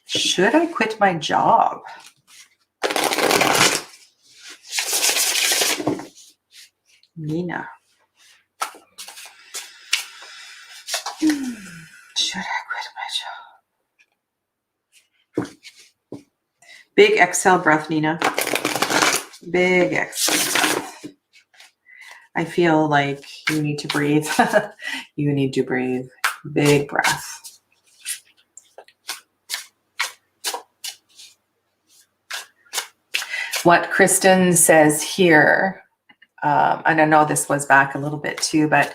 S1: Should I quit my job? Nina. Should I quit my job? Big exhale breath, Nina. Big exhale breath. I feel like you need to breathe. You need to breathe. Big breath. What Kristen says here, and I know this was back a little bit too, but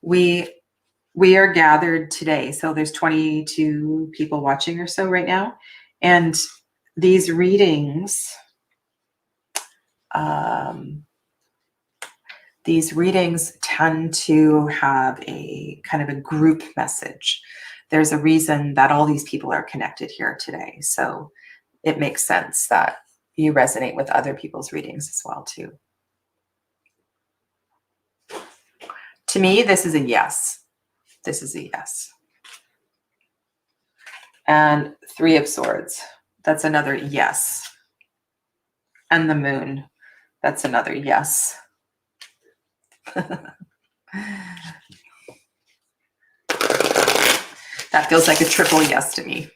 S1: we are gathered today. So there's 22 people watching or so right now. And these readings, tend to have a kind of a group message. There's a reason that all these people are connected here today. So it makes sense that you resonate with other people's readings as well too. To me, this is a yes. This is a yes. And 3 of Swords, that's another yes. And the Moon, that's another yes. That feels like a triple yes to me.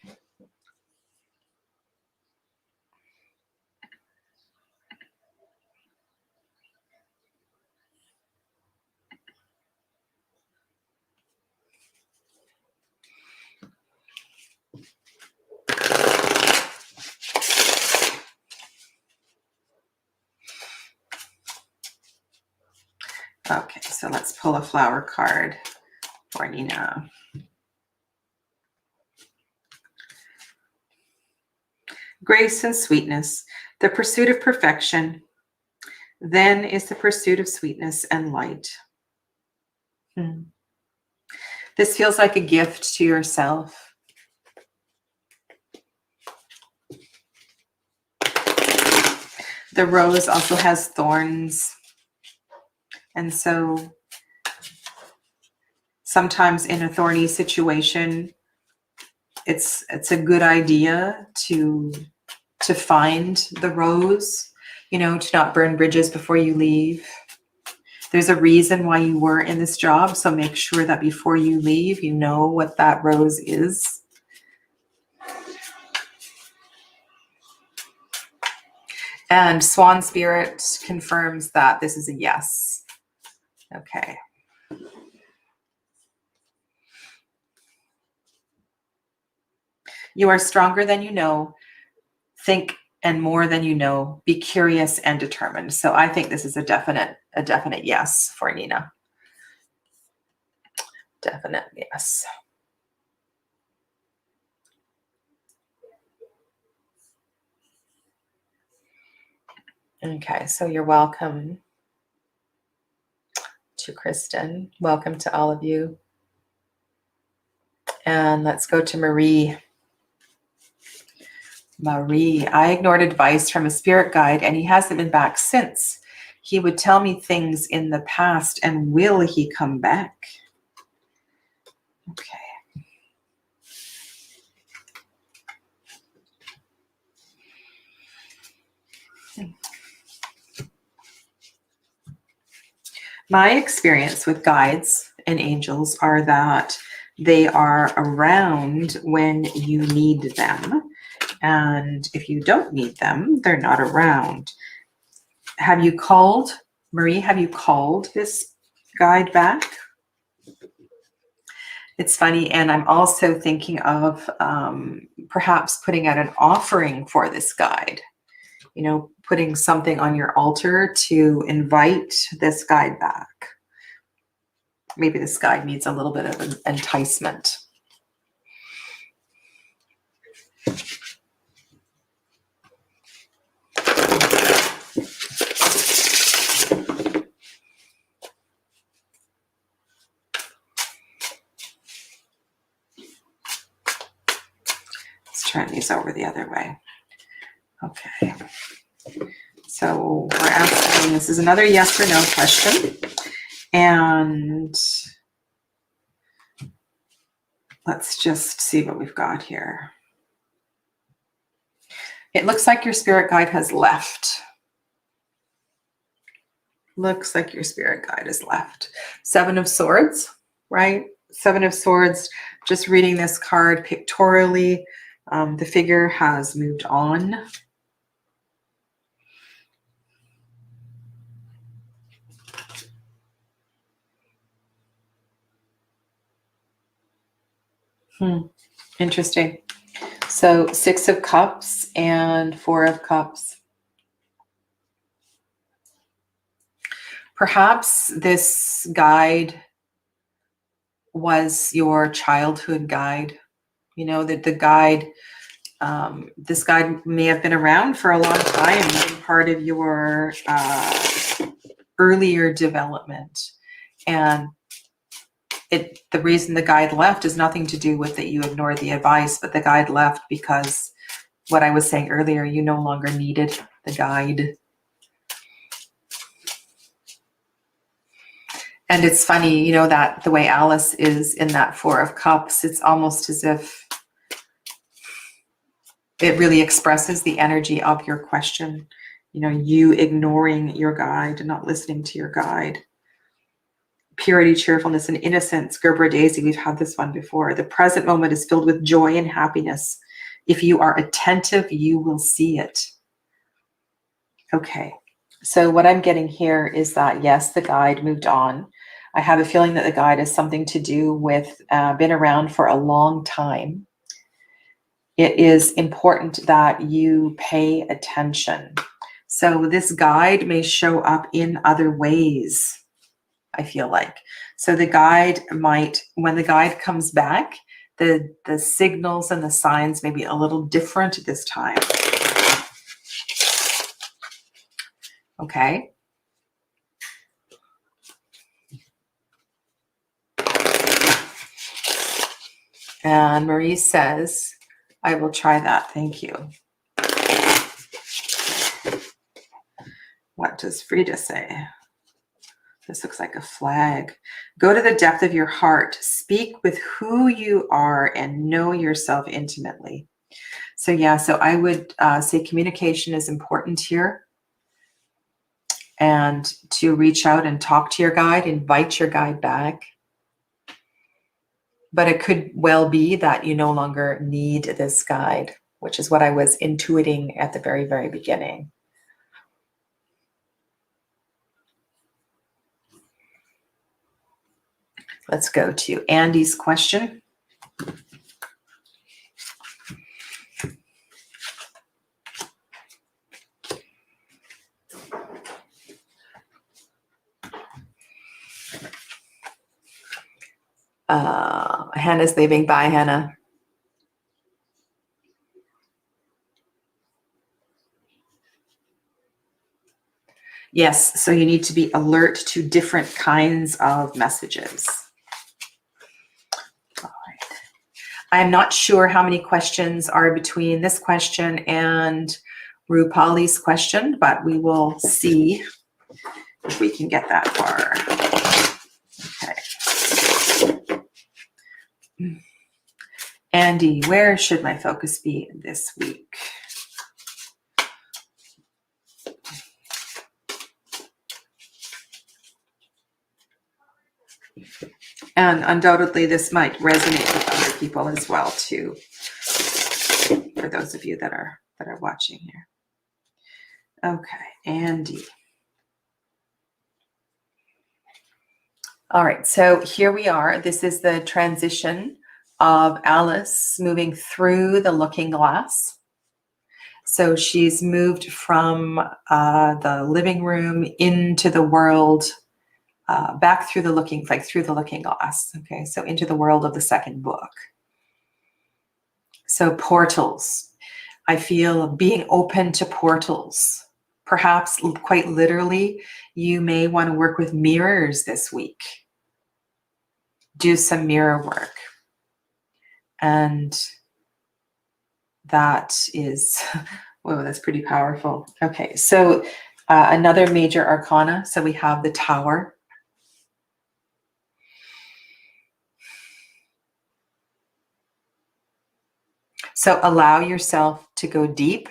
S1: Okay, so let's pull a flower card for Nina. Grace and sweetness, the pursuit of perfection, then is the pursuit of sweetness and light. This feels like a gift to yourself. The rose also has thorns. And so sometimes in a thorny situation, it's a good idea to find the rose, you know, to not burn bridges before you leave. There's a reason why you were in this job, so make sure that before you leave, you know what that rose is. And Swan Spirit confirms that this is a yes. Okay. You are stronger than you know. Think and more than you know. Be curious and determined. So I think this is a definite yes for Nina. Definite yes. Okay, so you're welcome to Kristen. Welcome to all of you. And let's go to Marie. Marie, I ignored advice from a spirit guide and he hasn't been back since. He would tell me things in the past, and will he come back? Okay. My experience with guides and angels are that they are around when you need them. And if you don't need them, they're not around. Have you called, Marie, have you called this guide back? It's funny. And I'm also thinking of perhaps putting out an offering for this guide, you know, putting something on your altar to invite this guide back. Maybe this guide needs a little bit of an enticement. Let's turn these over the other way. Okay. So we're asking, this is another yes or no question. And let's just see what we've got here. It looks like your spirit guide has left. Looks like your spirit guide has left. 7 of Swords, right? 7 of Swords, just reading this card pictorially, the figure has moved on. Interesting. So 6 of Cups and 4 of Cups. Perhaps this guide was your childhood guide. You know, that the guide, this guide may have been around for a long time, being part of your earlier development. And the reason the guide left is nothing to do with that you ignored the advice, but the guide left because what I was saying earlier, you no longer needed the guide. And it's funny, you know, that the way Alice is in that Four of Cups, it's almost as if it really expresses the energy of your question. You know, you ignoring your guide and not listening to your guide. Purity, cheerfulness, and innocence. Gerber Daisy, we've had this one before. The present moment is filled with joy and happiness. If you are attentive, you will see it. Okay, so what I'm getting here is that, yes, the guide moved on. I have a feeling that the guide has something to do with been around for a long time. It is important that you pay attention. So this guide may show up in other ways, I feel like. So the guide might, when the guide comes back, the signals and the signs may be a little different this time. Okay. And Marie says, I will try that. Thank you. What does Frida say? This looks like a flag. Go to the depth of your heart. Speak with who you are and know yourself intimately. So yeah, so I would say communication is important here. And to reach out and talk to your guide, invite your guide back. But it could well be that you no longer need this guide, which is what I was intuiting at the very, very beginning. Let's go to Andy's question. Hannah's leaving. Bye, Hannah. Yes, so you need to be alert to different kinds of messages. All right. I'm not sure how many questions are between this question and Rupali's question, but we will see if we can get that far. Okay. Andy, where should my focus be this week? And undoubtedly, this might resonate with other people as well, too, for those of you that are watching here. Okay, Andy. All right, so here we are. This is the transition of Alice moving through the looking glass. So she's moved from the living room into the world, back through the looking glass. Okay, so into the world of the second book. So portals. I feel being open to portals. Perhaps quite literally, you may want to work with mirrors this week. Do some mirror work. And that is, whoa, that's pretty powerful. Okay, so another major arcana. So we have the Tower. So allow yourself to go deep.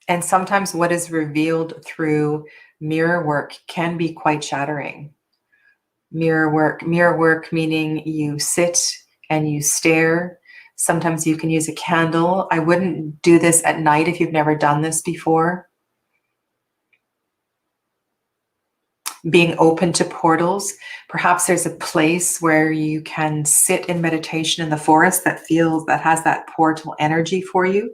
S1: And sometimes what is revealed through mirror work can be quite shattering. Mirror work meaning you sit and you stare. Sometimes you can use a candle. I wouldn't do this at night if you've never done this before. Being open to portals. Perhaps there's a place where you can sit in meditation in the forest that has that portal energy for you.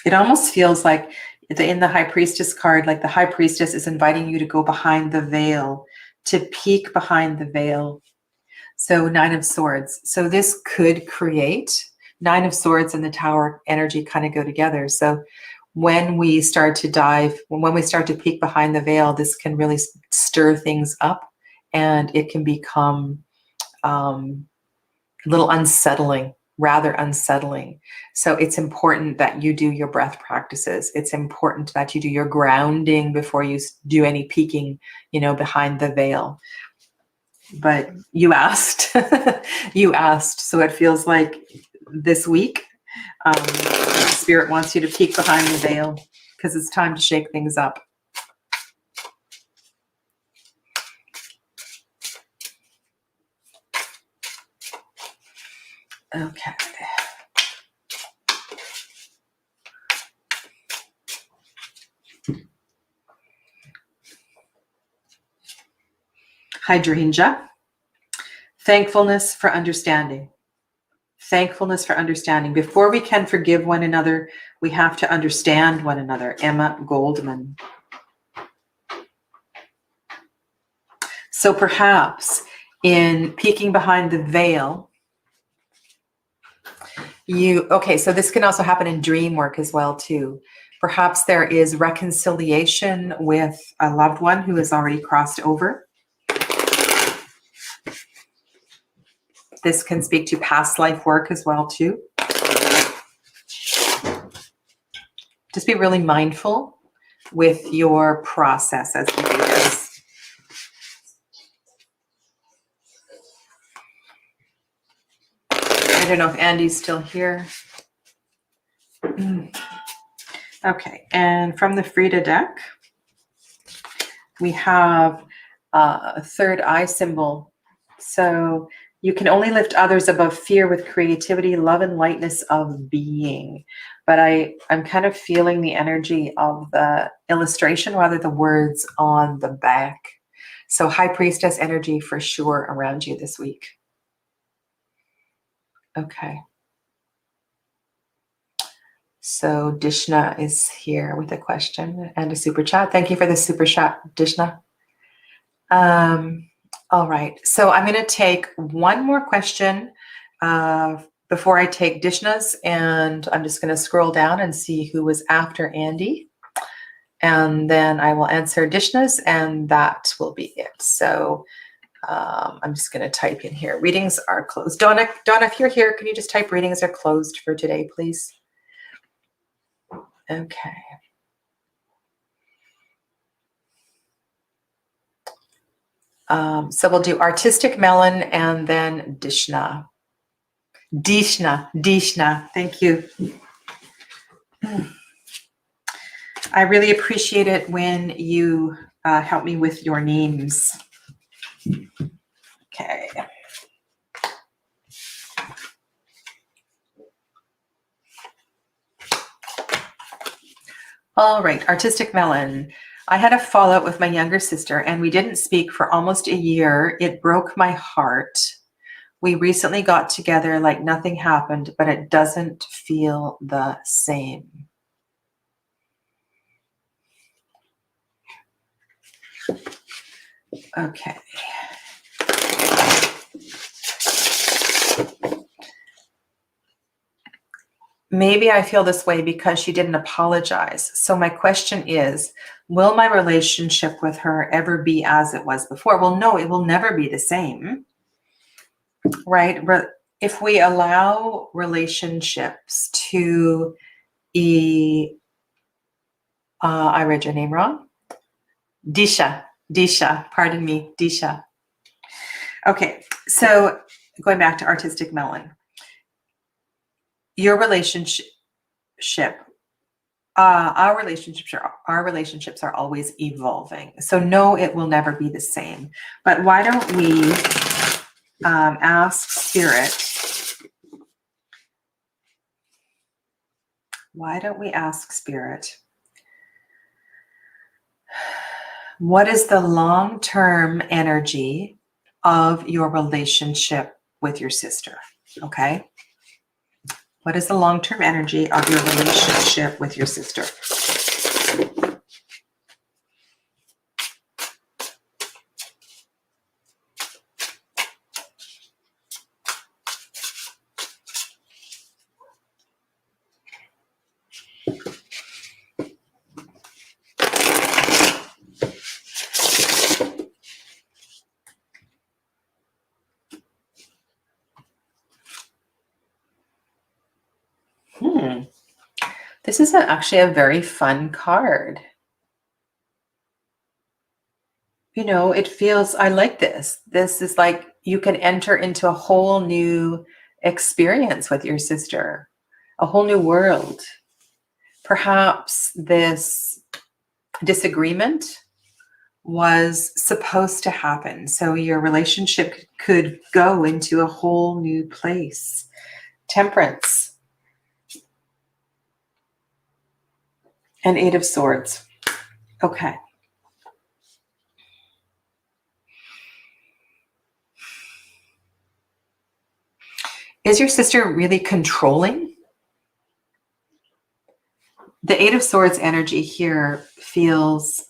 S1: It almost feels like in the High Priestess card, like the High Priestess is inviting you to go behind the veil, to peek behind the veil. So 9 of Swords. So this could create 9 of Swords and the Tower energy kind of go together. So when we start to dive, when we start to peek behind the veil, this can really stir things up, and it can become a little unsettling, rather unsettling. So it's important that you do your breath practices. It's important that you do your grounding before you do any peeking, behind the veil. But you asked, you asked. So it feels like this week, Spirit wants you to peek behind the veil because it's time to shake things up. Okay. Hydrangea. Thankfulness for understanding. Thankfulness for understanding. Before we can forgive one another, we have to understand one another. Emma Goldman. So perhaps in peeking behind the veil, so this can also happen in dream work as well too. Perhaps there is reconciliation with a loved one who has already crossed over. This can speak to past life work as well too. Just be really mindful with your process as we do this. I don't know if Andy's still here. Okay, and from the Frida deck, we have a third eye symbol. So you can only lift others above fear with creativity, love, and lightness of being. But I'm kind of feeling the energy of the illustration rather than the words on the back. So High Priestess energy for sure around you this week. Okay. So Dishna is here with a question and a super chat. Thank you for the super chat, Dishna. All right. So I'm going to take one more question before I take Dishna's, and I'm just going to scroll down and see who was after Andy. And then I will answer Dishna's, and that will be it. So I'm just going to type in here. Readings are closed. Donna, if you're here, can you just type readings are closed for today, please? Okay. So we'll do Artistic Melon and then Dishna. Dishna. Thank you. I really appreciate it when you help me with your names. Okay. All right, Artistic Melon. I had a fallout with my younger sister and we didn't speak for almost a year. It broke my heart. We recently got together like nothing happened, but it doesn't feel the same. Okay. Maybe I feel this way because she didn't apologize. So my question is, will my relationship with her ever be as it was before? Well, no, it will never be the same, right? If we allow relationships to I read your name wrong. Disha, pardon me, Disha. Okay, so going back to Artistic Melon. Your relationship, our relationships are always evolving. So no, it will never be the same. But why don't we ask Spirit? Why don't we ask Spirit? What is the long-term energy of your relationship with your sister? Okay. What is the long-term energy of your relationship with your sister? This is actually a very fun card. You know, it feels, I like this. This is like you can enter into a whole new experience with your sister, a whole new world. Perhaps this disagreement was supposed to happen. So your relationship could go into a whole new place. Temperance and Eight of Swords. Okay. Is your sister really controlling? The Eight of Swords energy here feels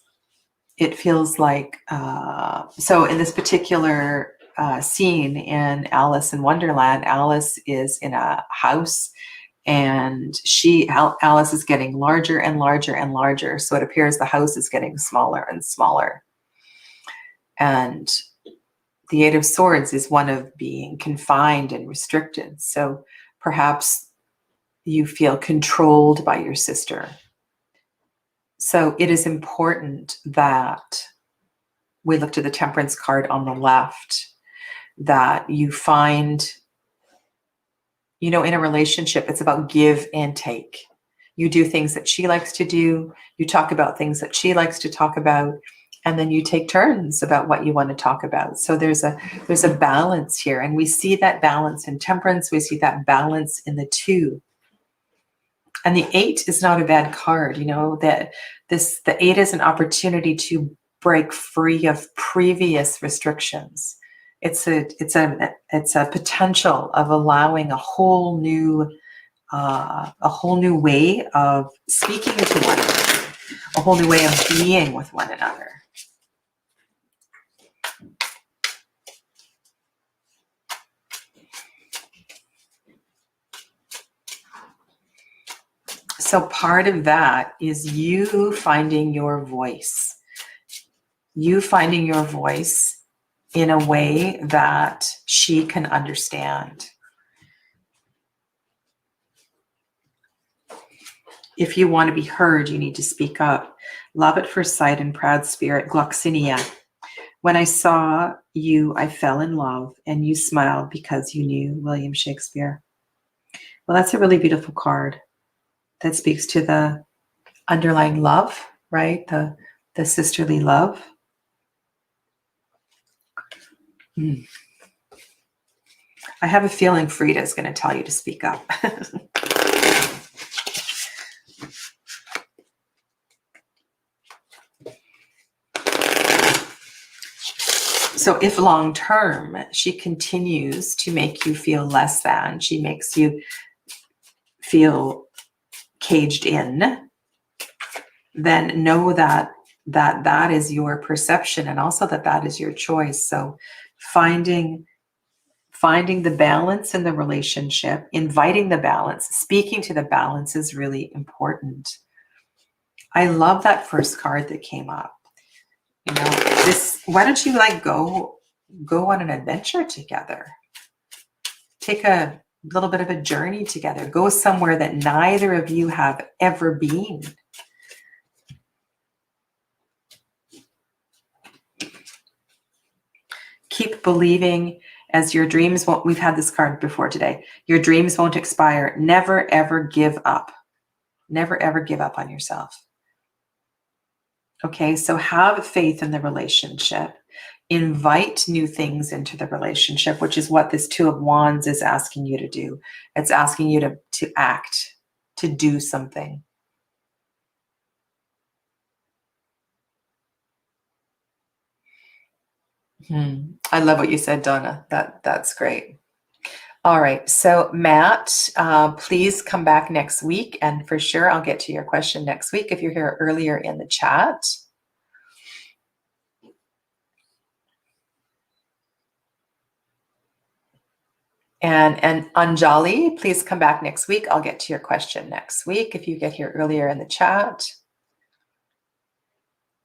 S1: like, so in this particular scene in Alice in Wonderland, Alice is in a house and Alice is getting larger and larger and larger. So it appears the house is getting smaller and smaller. And the Eight of Swords is one of being confined and restricted. So perhaps you feel controlled by your sister. So it is important that we look to the Temperance card on the left, that you find, you know, in a relationship, it's about give and take. You do things that she likes to do. You talk about things that she likes to talk about. And then you take turns about what you want to talk about. So there's a balance here. And we see that balance in Temperance. We see that balance in the two. And the Eight is not a bad card. You know, that the Eight is an opportunity to break free of previous restrictions. It's a potential of allowing a whole new way of speaking to one another, a whole new way of being with one another. So part of that is you finding your voice. You finding your voice in a way that she can understand. If you want to be heard, you need to speak up. Love at first sight and proud spirit, Gloxinia. When I saw you, I fell in love, and you smiled because you knew William Shakespeare. Well, that's a really beautiful card that speaks to the underlying love, right? The sisterly love. I have a feeling Frida is going to tell you to speak up. So if long term, she continues to make you feel less than, she makes you feel caged in, then know that is your perception, and also that is your choice. So finding the balance in the relationship, inviting the balance, speaking to the balance is really important. I love that first card that came up. You know, why don't you like go on an adventure together? Take a little bit of a journey together. Go somewhere that neither of you have ever been. Keep believing as your dreams won't, we've had this card before today. Your dreams won't expire. Never, ever give up. Never, ever give up on yourself. Okay, so have faith in the relationship. Invite new things into the relationship, which is what this Two of Wands is asking you to do. It's asking you to act, to do something. I love what you said, Donna. That's great. All right. So Matt, please come back next week. And for sure, I'll get to your question next week if you're here earlier in the chat. And Anjali, please come back next week. I'll get to your question next week if you get here earlier in the chat.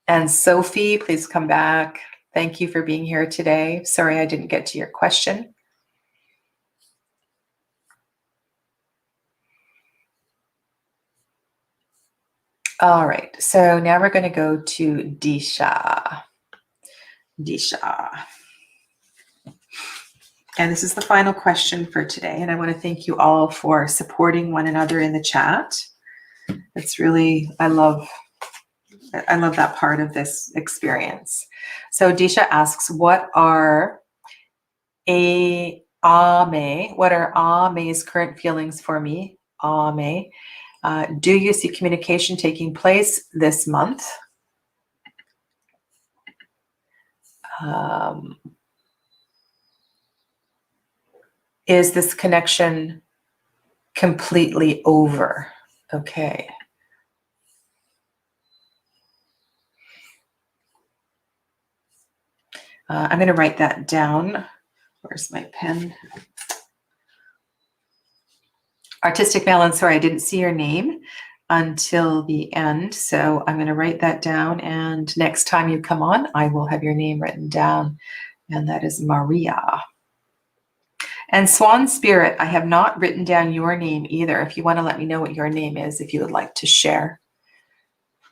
S1: And Sophie, please come back. Thank you for being here today. Sorry I didn't get to your question. All right, so now we're going to go to Disha. Disha. And this is the final question for today. And I want to thank you all for supporting one another in the chat. It's really, I love that part of this experience. So Disha asks, what are Ame's current feelings for me? Ame. Do you see communication taking place this month? Is this connection completely over? Okay. I'm going to write that down. Where's my pen? Artistic Melon, sorry, I didn't see your name until the end. So I'm going to write that down. And next time you come on, I will have your name written down. And that is Maria. And Swan Spirit, I have not written down your name either. If you want to let me know what your name is, if you would like to share.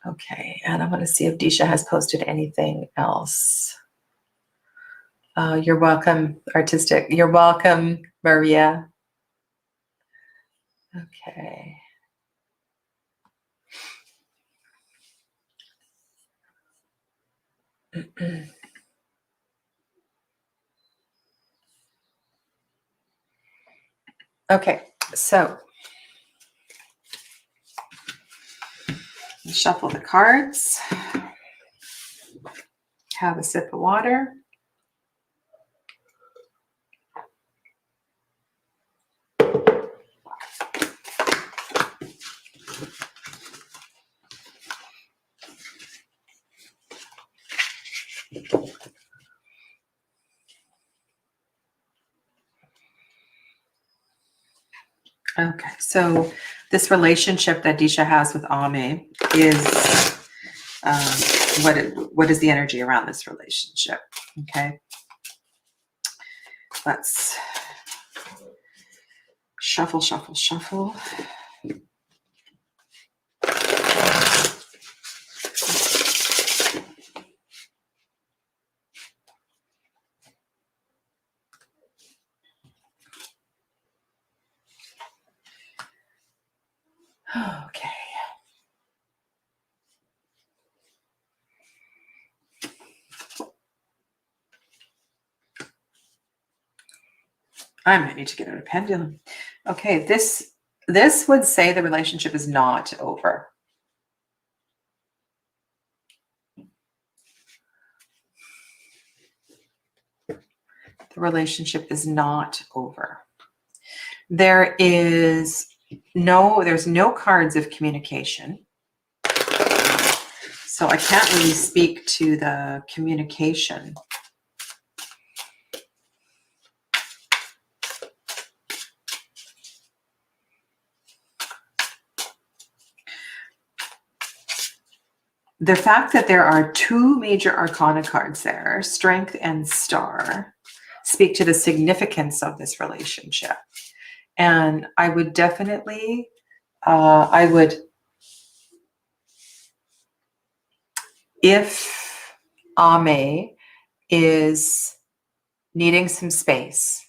S1: Okay, and I'm going to see if Disha has posted anything else. You're welcome, Artistic. You're welcome, Maria. Okay. Okay, so shuffle the cards, have a sip of water. Okay, so this relationship that Disha has with Ame is what is the energy around this relationship? Okay, let's shuffle, shuffle, shuffle. Okay. I might need to get out a pendulum. Okay, this would say the relationship is not over. The relationship is not over. There's no cards of communication. So I can't really speak to the communication. The fact that there are two major arcana cards there, Strength and Star, speak to the significance of this relationship. And I would definitely, if Ame is needing some space,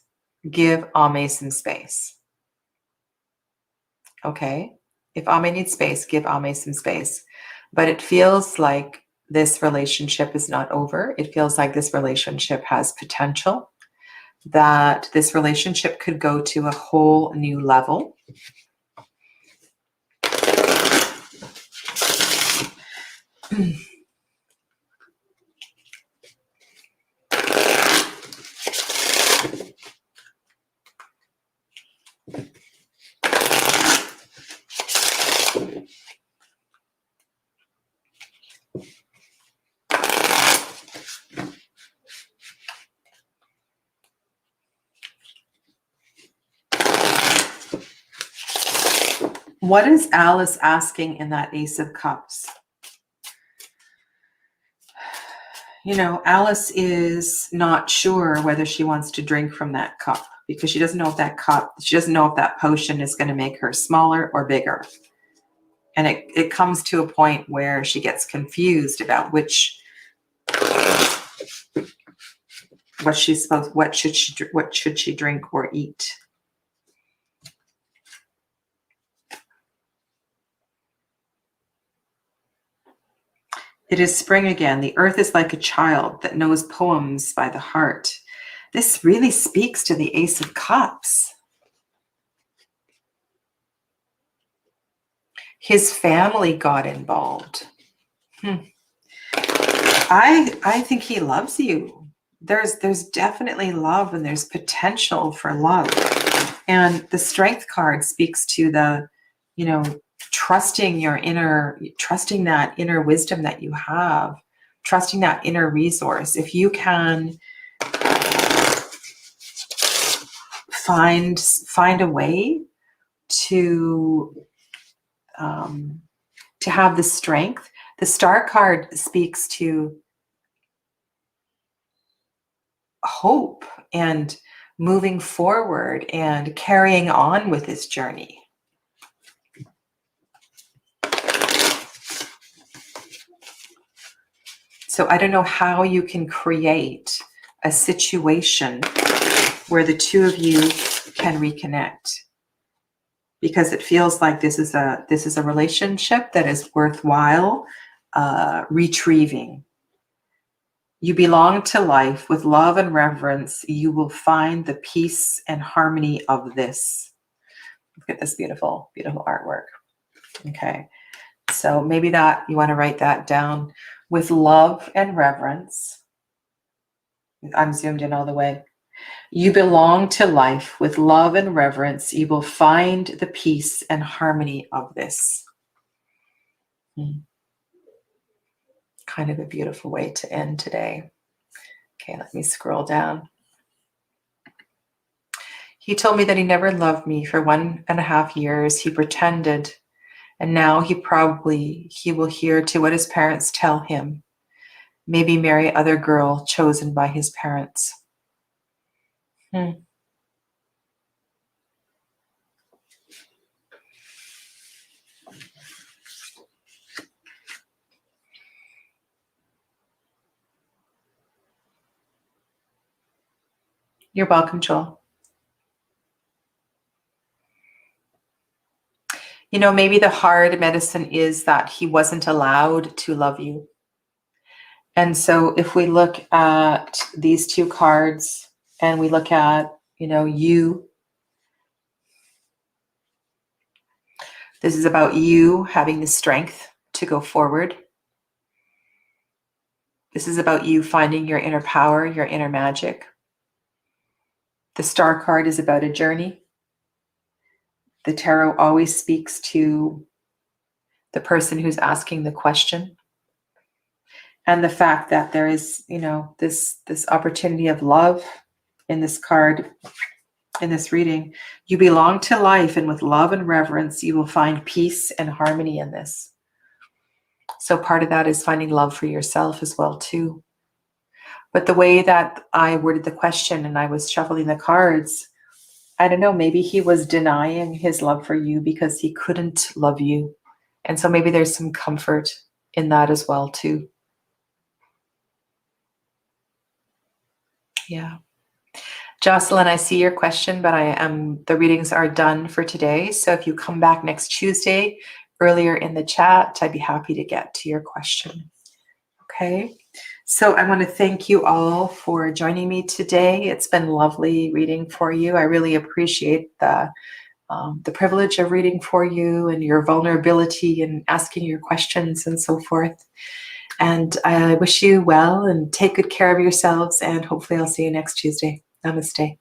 S1: give Ame some space. Okay? If Ame needs space, give Ame some space. But it feels like this relationship is not over. It feels like this relationship has potential, that this relationship could go to a whole new level. What is Alice asking in that Ace of Cups? You know, Alice is not sure whether she wants to drink from that cup because she doesn't know if that potion is going to make her smaller or bigger. And it comes to a point where she gets confused about what should she drink or eat. It is spring again. The earth is like a child that knows poems by the heart. This really speaks to the Ace of Cups. His family got involved. I think he loves you. There's definitely love, and there's potential for love. And the Strength card speaks to the, you know, trusting that inner wisdom that you have, trusting that inner resource. If you can find a way to have the strength. The Star card speaks to hope and moving forward and carrying on with this journey. So I don't know how you can create a situation where the two of you can reconnect, because it feels like this is a relationship that is worthwhile retrieving. You belong to life. With love and reverence, you will find the peace and harmony of this. Look at this beautiful, beautiful artwork. Okay. So maybe that you want to write that down. With love and reverence. I'm zoomed in all the way. You belong to life. With love and reverence, you will find the peace and harmony of this. Kind of a beautiful way to end today. Okay, let me scroll down. He told me that he never loved me for 1.5 years. He pretended, and now he will hear to what his parents tell him. Maybe marry other girl chosen by his parents. You're welcome, Joel. You know, maybe the hard medicine is that he wasn't allowed to love you. And so if we look at these two cards and we look at, you know, you, this is about you having the strength to go forward. This is about you finding your inner power, your inner magic. The Star card is about a journey. The tarot always speaks to the person who's asking the question. And the fact that there is, you know, this opportunity of love in this card, in this reading. You belong to life, and with love and reverence, you will find peace and harmony in this. So part of that is finding love for yourself as well, too. But the way that I worded the question and I was shuffling the cards, I don't know, maybe he was denying his love for you because he couldn't love you. And so maybe there's some comfort in that as well, too. Yeah. Jocelyn, I see your question, but the readings are done for today. So if you come back next Tuesday, earlier in the chat, I'd be happy to get to your question. Okay. So I want to thank you all for joining me today. It's been lovely reading for you. I really appreciate the privilege of reading for you and your vulnerability and asking your questions and so forth. And I wish you well and take good care of yourselves. And hopefully I'll see you next Tuesday. Namaste.